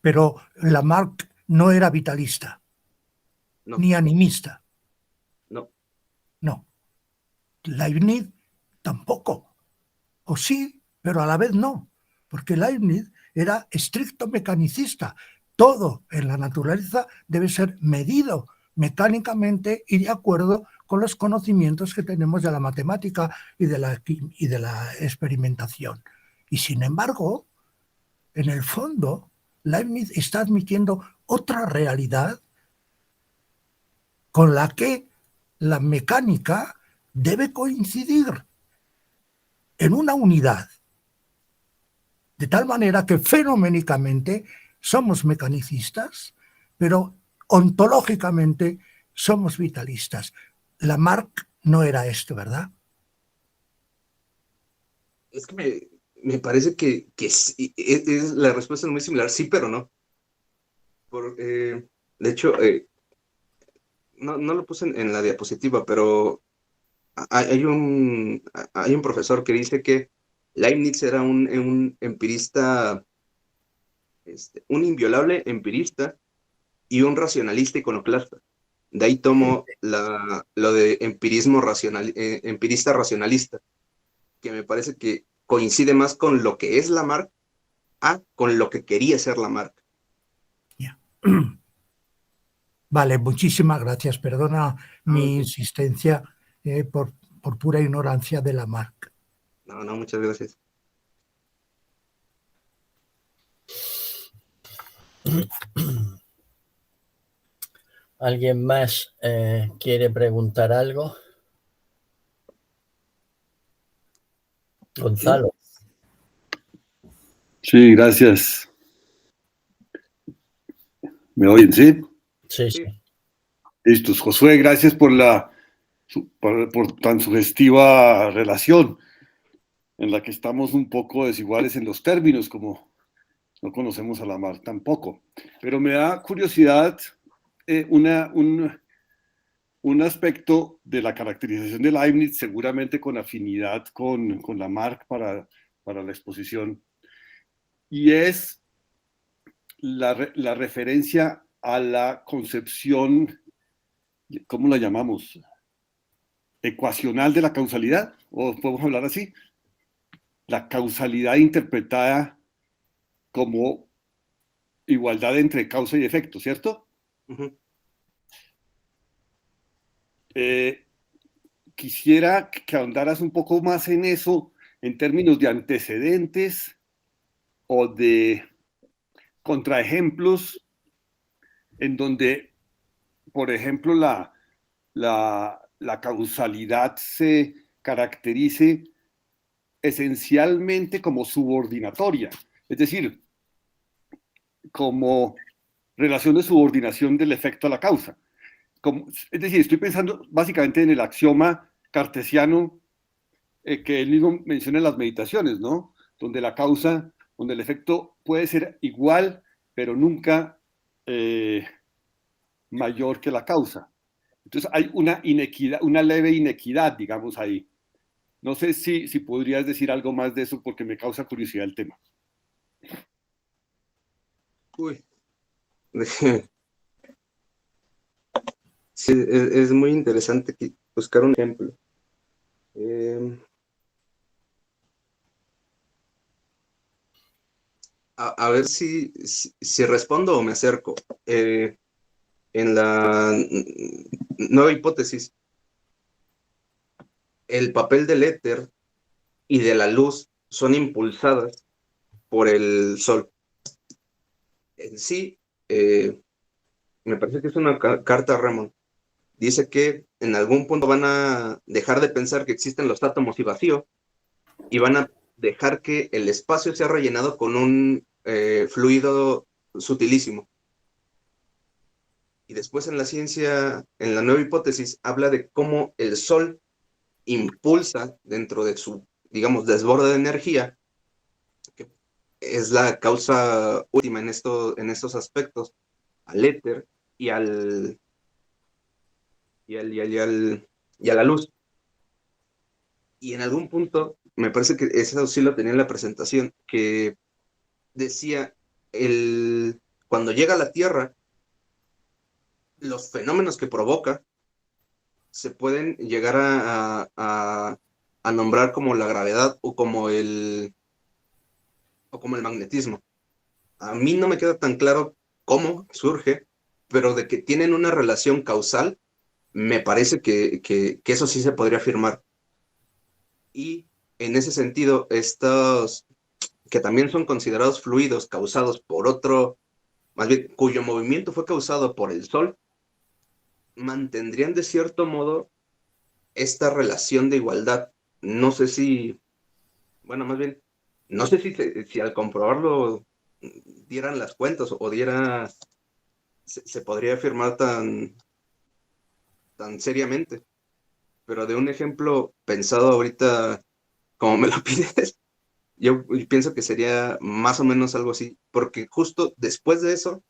Pero Lamarck no era vitalista, No. ni animista. No. No. Leibniz tampoco. O sí, pero a la vez no, porque Leibniz era estricto mecanicista. Todo en la naturaleza debe ser medido mecánicamente y de acuerdo con los conocimientos que tenemos de la matemática y de la experimentación. Y sin embargo, en el fondo, Leibniz está admitiendo otra realidad con la que la mecánica debe coincidir en una unidad, de tal manera que fenoménicamente somos mecanicistas, pero ontológicamente somos vitalistas. Lamarck no era esto, ¿verdad? Es que me parece que la respuesta es muy similar, sí, pero no. De hecho, no lo puse en la diapositiva, pero hay un profesor que dice que Leibniz era un empirista, un inviolable empirista y un racionalista iconoclasta. De ahí tomo lo de empirista racionalista, que me parece que coincide más con lo que es Lamarck con lo que quería ser Lamarck. Yeah. Vale, muchísimas gracias. Perdona mi sí. insistencia por pura ignorancia de Lamarck. No, muchas gracias. ¿Alguien más quiere preguntar algo? Gonzalo. Sí, gracias. ¿Me oyen, sí? Sí, Sí. sí. Listos. Josué, gracias por tan sugestiva relación en la que estamos un poco desiguales en los términos, como no conocemos a Lamarck tampoco. Pero me da curiosidad un aspecto de la caracterización de Leibniz, seguramente con afinidad con Lamarck para la exposición, y es la referencia a la concepción, ¿cómo la llamamos? Ecuacional de la causalidad, o podemos hablar así, la causalidad interpretada como igualdad entre causa y efecto, ¿cierto? Uh-huh. Quisiera que ahondaras un poco más en eso, en términos de antecedentes o de contraejemplos, en donde, por ejemplo, la causalidad se caracterice esencialmente como subordinatoria, es decir, como relación de subordinación del efecto a la causa. Es decir, estoy pensando básicamente en el axioma cartesiano que él mismo menciona en las meditaciones, ¿no? Donde la causa, donde el efecto puede ser igual, pero nunca mayor que la causa. Entonces hay una inequidad, una leve inequidad, digamos, ahí. No sé si podrías decir algo más de eso porque me causa curiosidad el tema. Uy. Sí, es muy interesante buscar un ejemplo. A ver si respondo o me acerco. En la nueva hipótesis, el papel del éter y de la luz son impulsadas por el sol. En sí, me parece que es una carta a Ramón. Dice que en algún punto van a dejar de pensar que existen los átomos y vacío y van a dejar que el espacio sea rellenado con un fluido sutilísimo. Y después en la ciencia, en la nueva hipótesis, habla de cómo el sol impulsa dentro de su, digamos, desborde de energía, que es la causa última en estos aspectos, al éter y a la luz. Y en algún punto, me parece que eso sí lo tenía en la presentación, que decía, cuando llega a la Tierra, los fenómenos que provoca se pueden llegar a nombrar como la gravedad o como el magnetismo. A mí no me queda tan claro cómo surge, pero de que tienen una relación causal, me parece que eso sí se podría afirmar. Y en ese sentido, estos que también son considerados fluidos causados por otro, más bien cuyo movimiento fue causado por el Sol, mantendrían de cierto modo esta relación de igualdad. No sé si, bueno, más bien, no sé si al comprobarlo dieran las cuentas o se podría afirmar tan seriamente. Pero de un ejemplo pensado ahorita, como me lo pides, yo pienso que sería más o menos algo así, porque justo después de eso,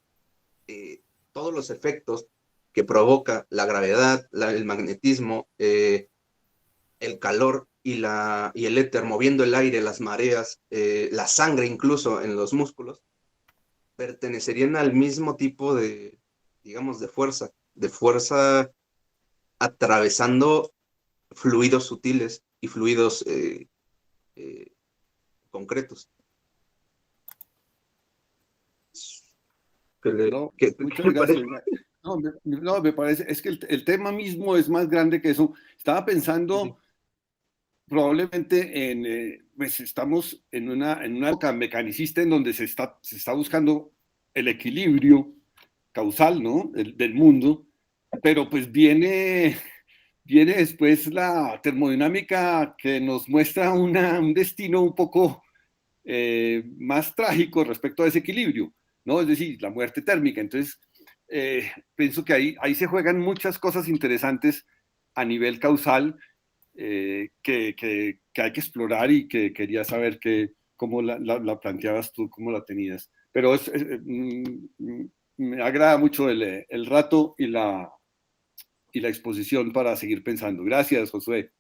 todos los efectos que provoca la gravedad, el magnetismo, el calor y el éter moviendo el aire, las mareas, la sangre incluso en los músculos, pertenecerían al mismo tipo de, digamos, de fuerza atravesando fluidos sutiles y fluidos concretos. No, muchas ¿Qué gracias. parece? No, me parece, es que el tema mismo es más grande que eso. Estaba pensando probablemente pues estamos en una época mecanicista en donde se está buscando el equilibrio causal, ¿no? Del mundo, pero pues viene después la termodinámica que nos muestra un destino un poco más trágico respecto a ese equilibrio, ¿no? Es decir, la muerte térmica. Entonces, pienso que ahí se juegan muchas cosas interesantes a nivel causal que hay que explorar y que quería saber cómo la planteabas tú, cómo la tenías. Pero me agrada mucho el rato y la exposición para seguir pensando. Gracias, Josué.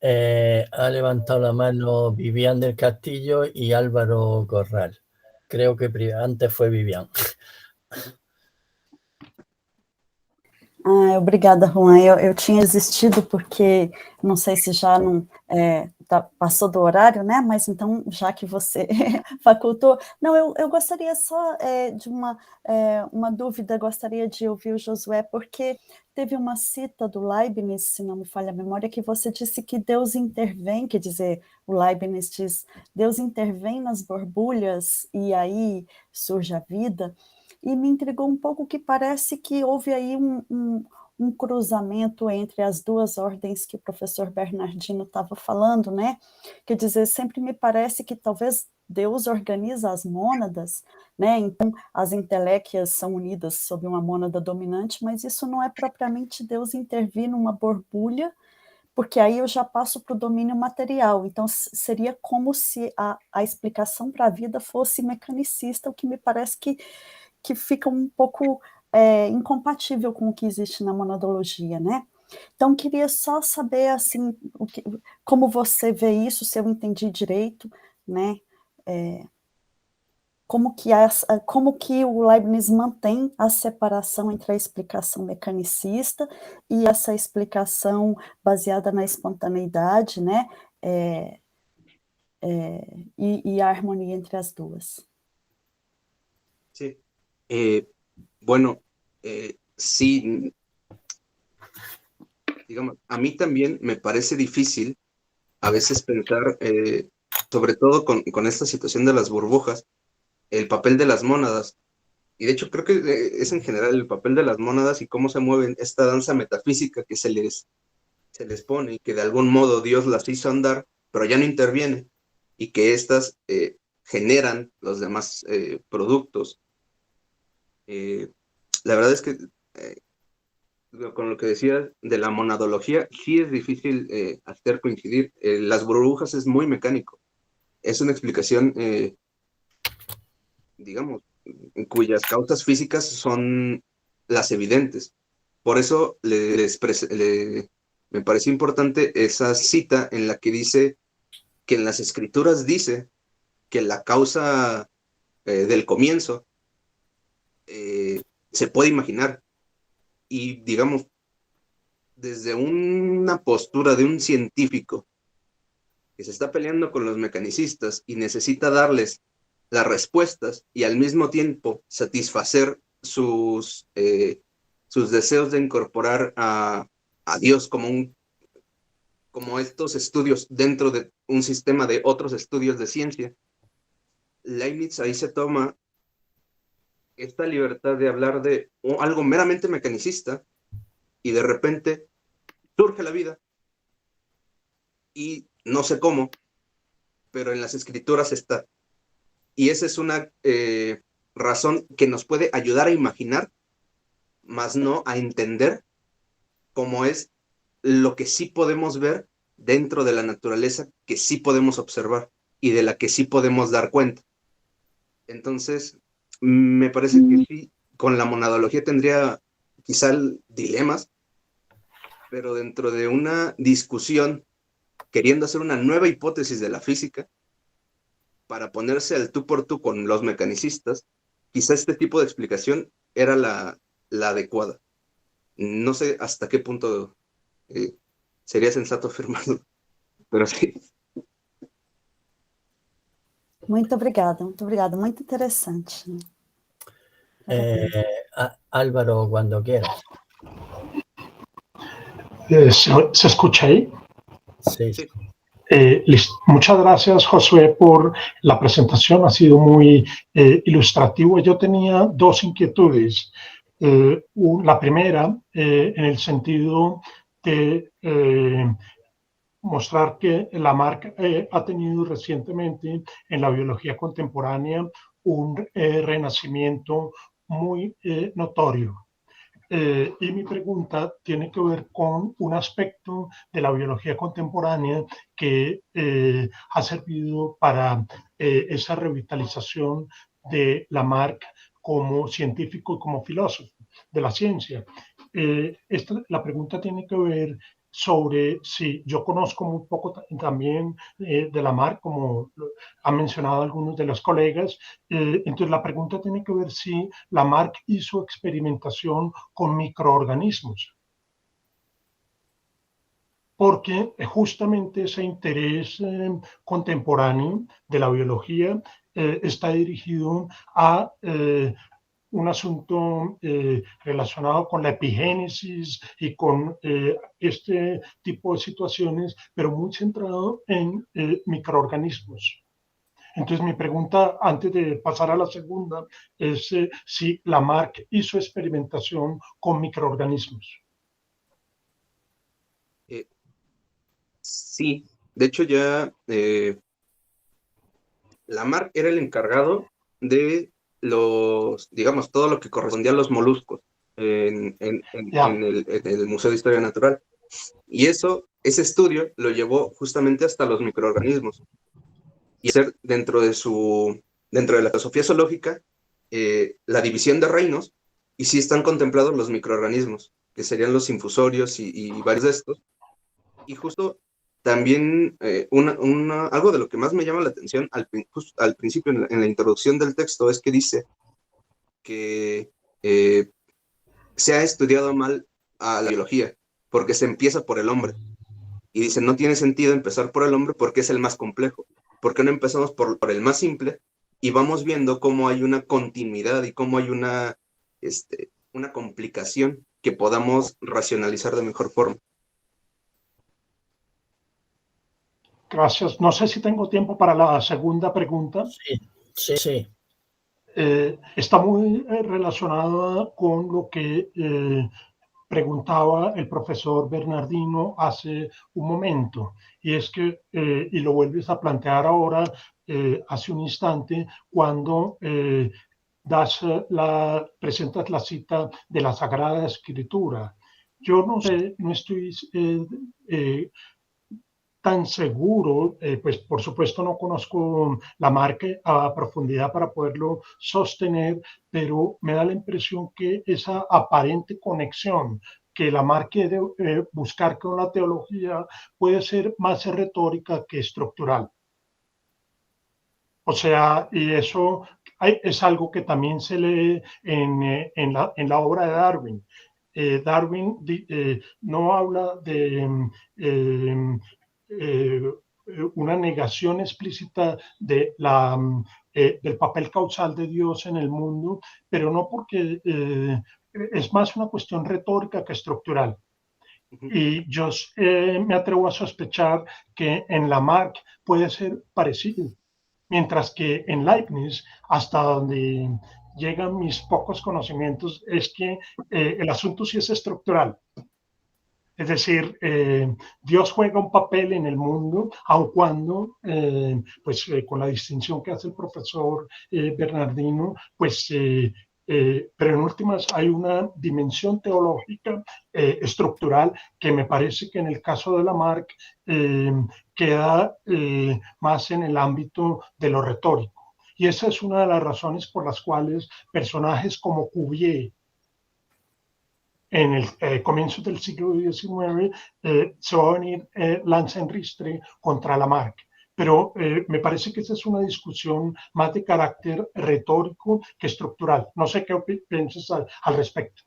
Ha levantado la mano Vivian del Castillo y Álvaro Corral. Creo que antes fue Vivian. Obrigada, Juan. Eu tinha desistido porque não sei se já não passou do horário, né? Mas então, já que você facultou... Não, eu gostaria só de uma dúvida, gostaria de ouvir o Josué, porque teve uma cita do Leibniz, se não me falha a memória, que você disse que Deus intervém, quer dizer, o Leibniz diz, Deus intervém nas borbulhas e aí surge a vida. E me intrigou um pouco que parece que houve aí um cruzamento entre as duas ordens que o professor Bernardino estava falando, né? Quer dizer, sempre me parece que talvez Deus organiza as mônadas, né? Então, as inteléquias são unidas sob uma mônada dominante, mas isso não é propriamente Deus intervir numa borbulha, porque aí eu já passo para o domínio material. Então, seria como se a explicação para a vida fosse mecanicista, o que me parece que fica um pouco incompatível com o que existe na monadologia, né? Então, queria só saber, assim, como você vê isso, se eu entendi direito, né? Como que o Leibniz mantém a separação entre a explicação mecanicista e essa explicação baseada na espontaneidade, né? E a harmonia entre as duas. Sí. Bueno, sí, digamos, a mí también me parece difícil a veces pensar, sobre todo con esta situación de las burbujas, el papel de las mónadas. Y de hecho creo que es en general el papel de las mónadas y cómo se mueven esta danza metafísica que se les pone y que de algún modo Dios las hizo andar, pero ya no interviene y que éstas generan los demás productos. La verdad es que con lo que decía de la monadología, sí es difícil hacer coincidir. Las burbujas es muy mecánico. Es una explicación, digamos, cuyas causas físicas son las evidentes. Por eso me pareció importante esa cita en la que dice que en las escrituras dice que la causa del comienzo se puede imaginar. Y digamos, desde una postura de un científico que se está peleando con los mecanicistas y necesita darles las respuestas y al mismo tiempo satisfacer sus deseos de incorporar a Dios como estos estudios dentro de un sistema de otros estudios de ciencia, Leibniz ahí se toma esta libertad de hablar de algo meramente mecanicista y de repente surge la vida y no sé cómo, pero en las escrituras está. Y esa es una razón que nos puede ayudar a imaginar, más no a entender cómo es lo que sí podemos ver dentro de la naturaleza, que sí podemos observar y de la que sí podemos dar cuenta. Entonces, me parece que sí, con la monadología tendría quizá dilemas, pero dentro de una discusión, queriendo hacer una nueva hipótesis de la física, para ponerse al tú por tú con los mecanicistas, quizá este tipo de explicación era la adecuada. No sé hasta qué punto sería sensato afirmarlo, pero sí. Muito obrigada, muito interessante. Álvaro, cuando quieras. ¿Se escucha ahí? Sí. Muchas gracias, Josué, por la presentación. Ha sido muy ilustrativo. Yo tenía dos inquietudes. La primera, en el sentido de mostrar que Lamarck ha tenido recientemente en la biología contemporánea un renacimiento muy notorio. Y mi pregunta tiene que ver con un aspecto de la biología contemporánea que ha servido para esa revitalización de Lamarck como científico y como filósofo de la ciencia. La pregunta tiene que ver sobre si yo conozco muy poco también de Lamarck, como han mencionado algunos de los colegas. Entonces la pregunta tiene que ver si Lamarck hizo experimentación con microorganismos, porque justamente ese interés contemporáneo de la biología está dirigido a un asunto relacionado con la epigénesis y con este tipo de situaciones, pero muy centrado en microorganismos. Entonces mi pregunta, antes de pasar a la segunda, es si Lamarck hizo experimentación con microorganismos. Sí, de hecho ya Lamarck era el encargado de digamos, todo lo que correspondía a los moluscos en el Museo de Historia Natural. Y ese estudio lo llevó justamente hasta los microorganismos. Y hacer dentro de la filosofía zoológica la división de reinos, y sí están contemplados los microorganismos, que serían los infusorios y varios de estos. Y justo también algo de lo que más me llama la atención al principio, en la introducción del texto, es que dice que se ha estudiado mal a la biología, porque se empieza por el hombre. Y dice, no tiene sentido empezar por el hombre porque es el más complejo. ¿Por qué no empezamos por el más simple? Y vamos viendo cómo hay una continuidad y cómo hay una complicación que podamos racionalizar de mejor forma. Gracias. No sé si tengo tiempo para la segunda pregunta. Sí. Está muy relacionada con lo que preguntaba el profesor Bernardino hace un momento, y es que, y lo vuelves a plantear ahora, hace un instante, cuando presentas la cita de la Sagrada Escritura. Yo no sé, no estoy tan seguro, pues por supuesto no conozco Lamarck a profundidad para poderlo sostener, pero me da la impresión que esa aparente conexión que Lamarck quiere buscar con la teología puede ser más retórica que estructural. O sea, y eso es algo que también se lee en la obra de Darwin. Darwin no habla de una negación explícita del papel causal de Dios en el mundo, pero no porque es más una cuestión retórica que estructural. Y yo me atrevo a sospechar que en Lamarck puede ser parecido, mientras que en Leibniz, hasta donde llegan mis pocos conocimientos, es que el asunto sí es estructural. Es decir, Dios juega un papel en el mundo, aun cuando, con la distinción que hace el profesor Bernardino, pero en últimas hay una dimensión teológica estructural que me parece que en el caso de Lamarck queda más en el ámbito de lo retórico. Y esa es una de las razones por las cuales personajes como Cuvier, en el comienzo del siglo XIX, se va a venir lanza en ristre contra Lamarck. Pero me parece que esa es una discusión más de carácter retórico que estructural. No sé qué piensas al respecto.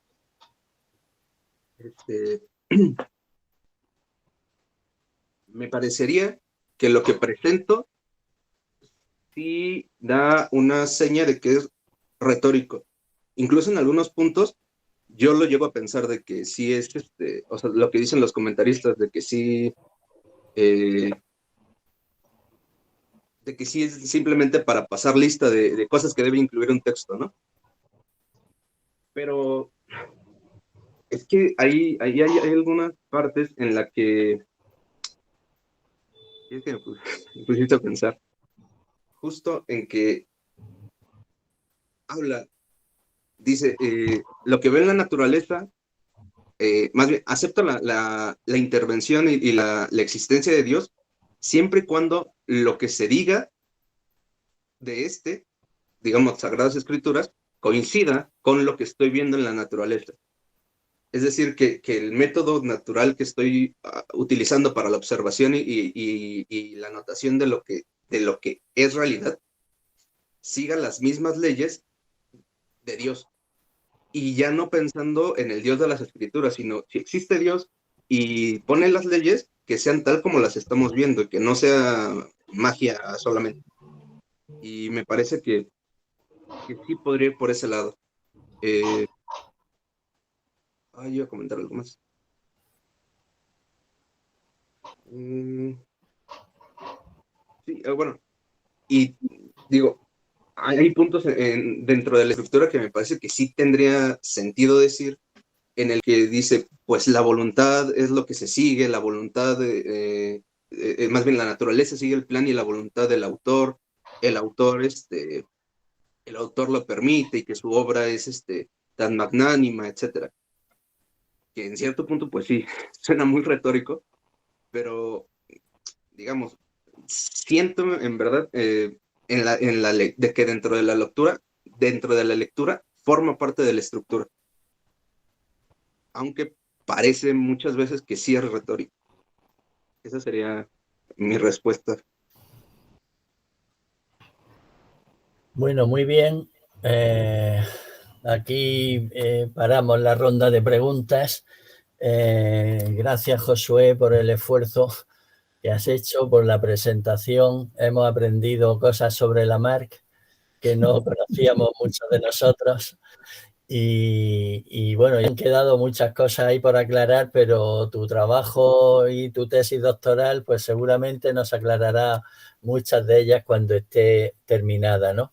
Me parecería que lo que presento sí da una seña de que es retórico, incluso en algunos puntos, yo lo llego a pensar de que sí es, o sea, lo que dicen los comentaristas, de que sí es simplemente para pasar lista de cosas que debe incluir un texto, ¿no? Pero es que hay algunas partes en las que es que me pusiste a pensar, justo en que habla, dice, lo que ve en la naturaleza, más bien, acepta la intervención y la existencia de Dios, siempre y cuando lo que se diga de digamos, Sagradas Escrituras, coincida con lo que estoy viendo en la naturaleza. Es decir, que el método natural que estoy utilizando para la observación y la notación de lo que es realidad, siga las mismas leyes de Dios. Y ya no pensando en el Dios de las Escrituras, sino si existe Dios y pone las leyes, que sean tal como las estamos viendo y que no sea magia solamente. Y me parece que sí podría ir por ese lado. Iba a comentar algo más. Sí, bueno, y digo, hay puntos dentro de la estructura que me parece que sí tendría sentido decir, en el que dice, pues la voluntad es lo que se sigue, la voluntad, más bien la naturaleza sigue el plan y la voluntad del autor, el autor lo permite y que su obra es tan magnánima, etcétera. Que en cierto punto, pues sí, suena muy retórico, pero digamos, siento en verdad de que dentro de la lectura forma parte de la estructura, aunque parece muchas veces que sí es retórico. Esa sería mi respuesta. Bueno, muy bien. Aquí paramos la ronda de preguntas. Gracias, Josué, por el esfuerzo que has hecho, por la presentación. Hemos aprendido cosas sobre Lamarck que no conocíamos muchos de nosotros. Y bueno, han quedado muchas cosas ahí por aclarar, pero tu trabajo y tu tesis doctoral, pues seguramente nos aclarará muchas de ellas cuando esté terminada, ¿no?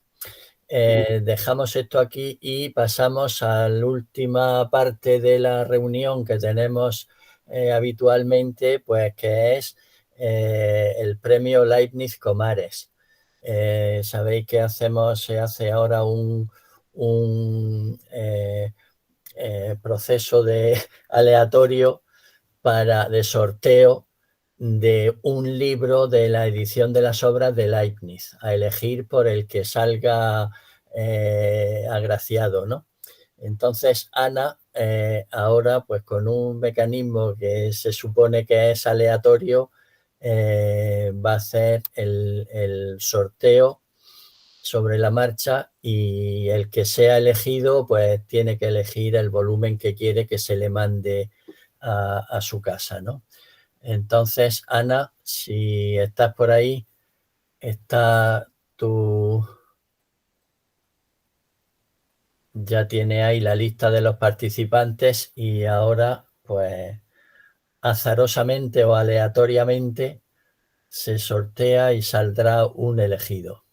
Dejamos esto aquí y pasamos a la última parte de la reunión que tenemos habitualmente, pues que es el premio Leibniz Comares. Sabéis que se hace ahora un proceso aleatorio de sorteo de un libro de la edición de las obras de Leibniz, a elegir por el que salga agraciado, ¿no? Entonces, Ana, ahora, pues con un mecanismo que se supone que es aleatorio, va a hacer el sorteo sobre la marcha y el que sea elegido, pues tiene que elegir el volumen que quiere que se le mande a su casa, ¿no? Entonces, Ana, si estás por ahí, ya tiene ahí la lista de los participantes y ahora, pues, azarosamente o aleatoriamente se sortea y saldrá un elegido.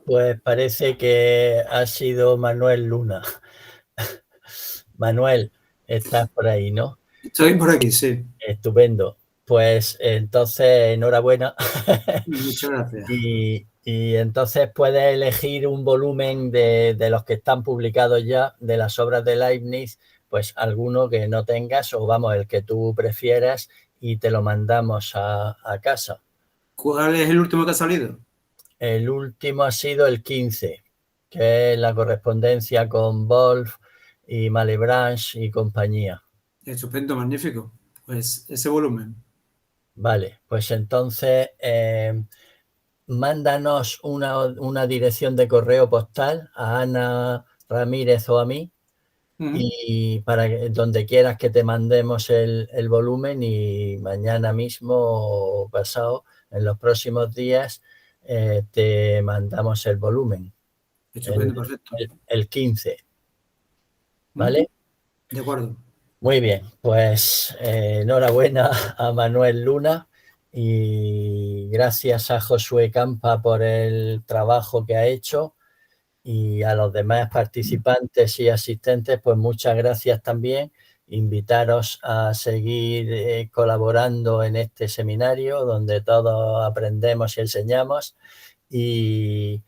Pues parece que ha sido Manuel Luna. Manuel, estás por ahí, ¿no? Estoy por aquí, sí. Estupendo. Pues entonces, enhorabuena. Muchas gracias. Y entonces puedes elegir un volumen de los que están publicados ya, de las obras de Leibniz, pues alguno que no tengas o vamos, el que tú prefieras y te lo mandamos a casa. ¿Cuál es el último que ha salido? El último ha sido el 15, que es la correspondencia con Wolf y Malebranche y compañía. Estupendo, magnífico. Pues ese volumen. Vale, pues entonces mándanos una dirección de correo postal a Ana Ramírez o a mí y para donde quieras que te mandemos el volumen y mañana mismo o pasado, en los próximos días, te mandamos el volumen. Estupendo, perfecto. El 15. ¿Vale? De acuerdo. Muy bien, pues enhorabuena a Manuel Luna y gracias a Josué Campa por el trabajo que ha hecho y a los demás participantes y asistentes, pues muchas gracias también. Invitaros a seguir colaborando en este seminario donde todos aprendemos y enseñamos y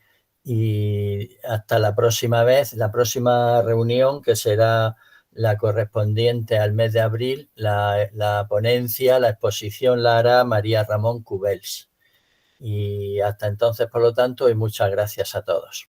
hasta la próxima vez, la próxima reunión que será la correspondiente al mes de abril, la ponencia, la exposición la hará María Ramón Cubels. Y hasta entonces, por lo tanto, y muchas gracias a todos.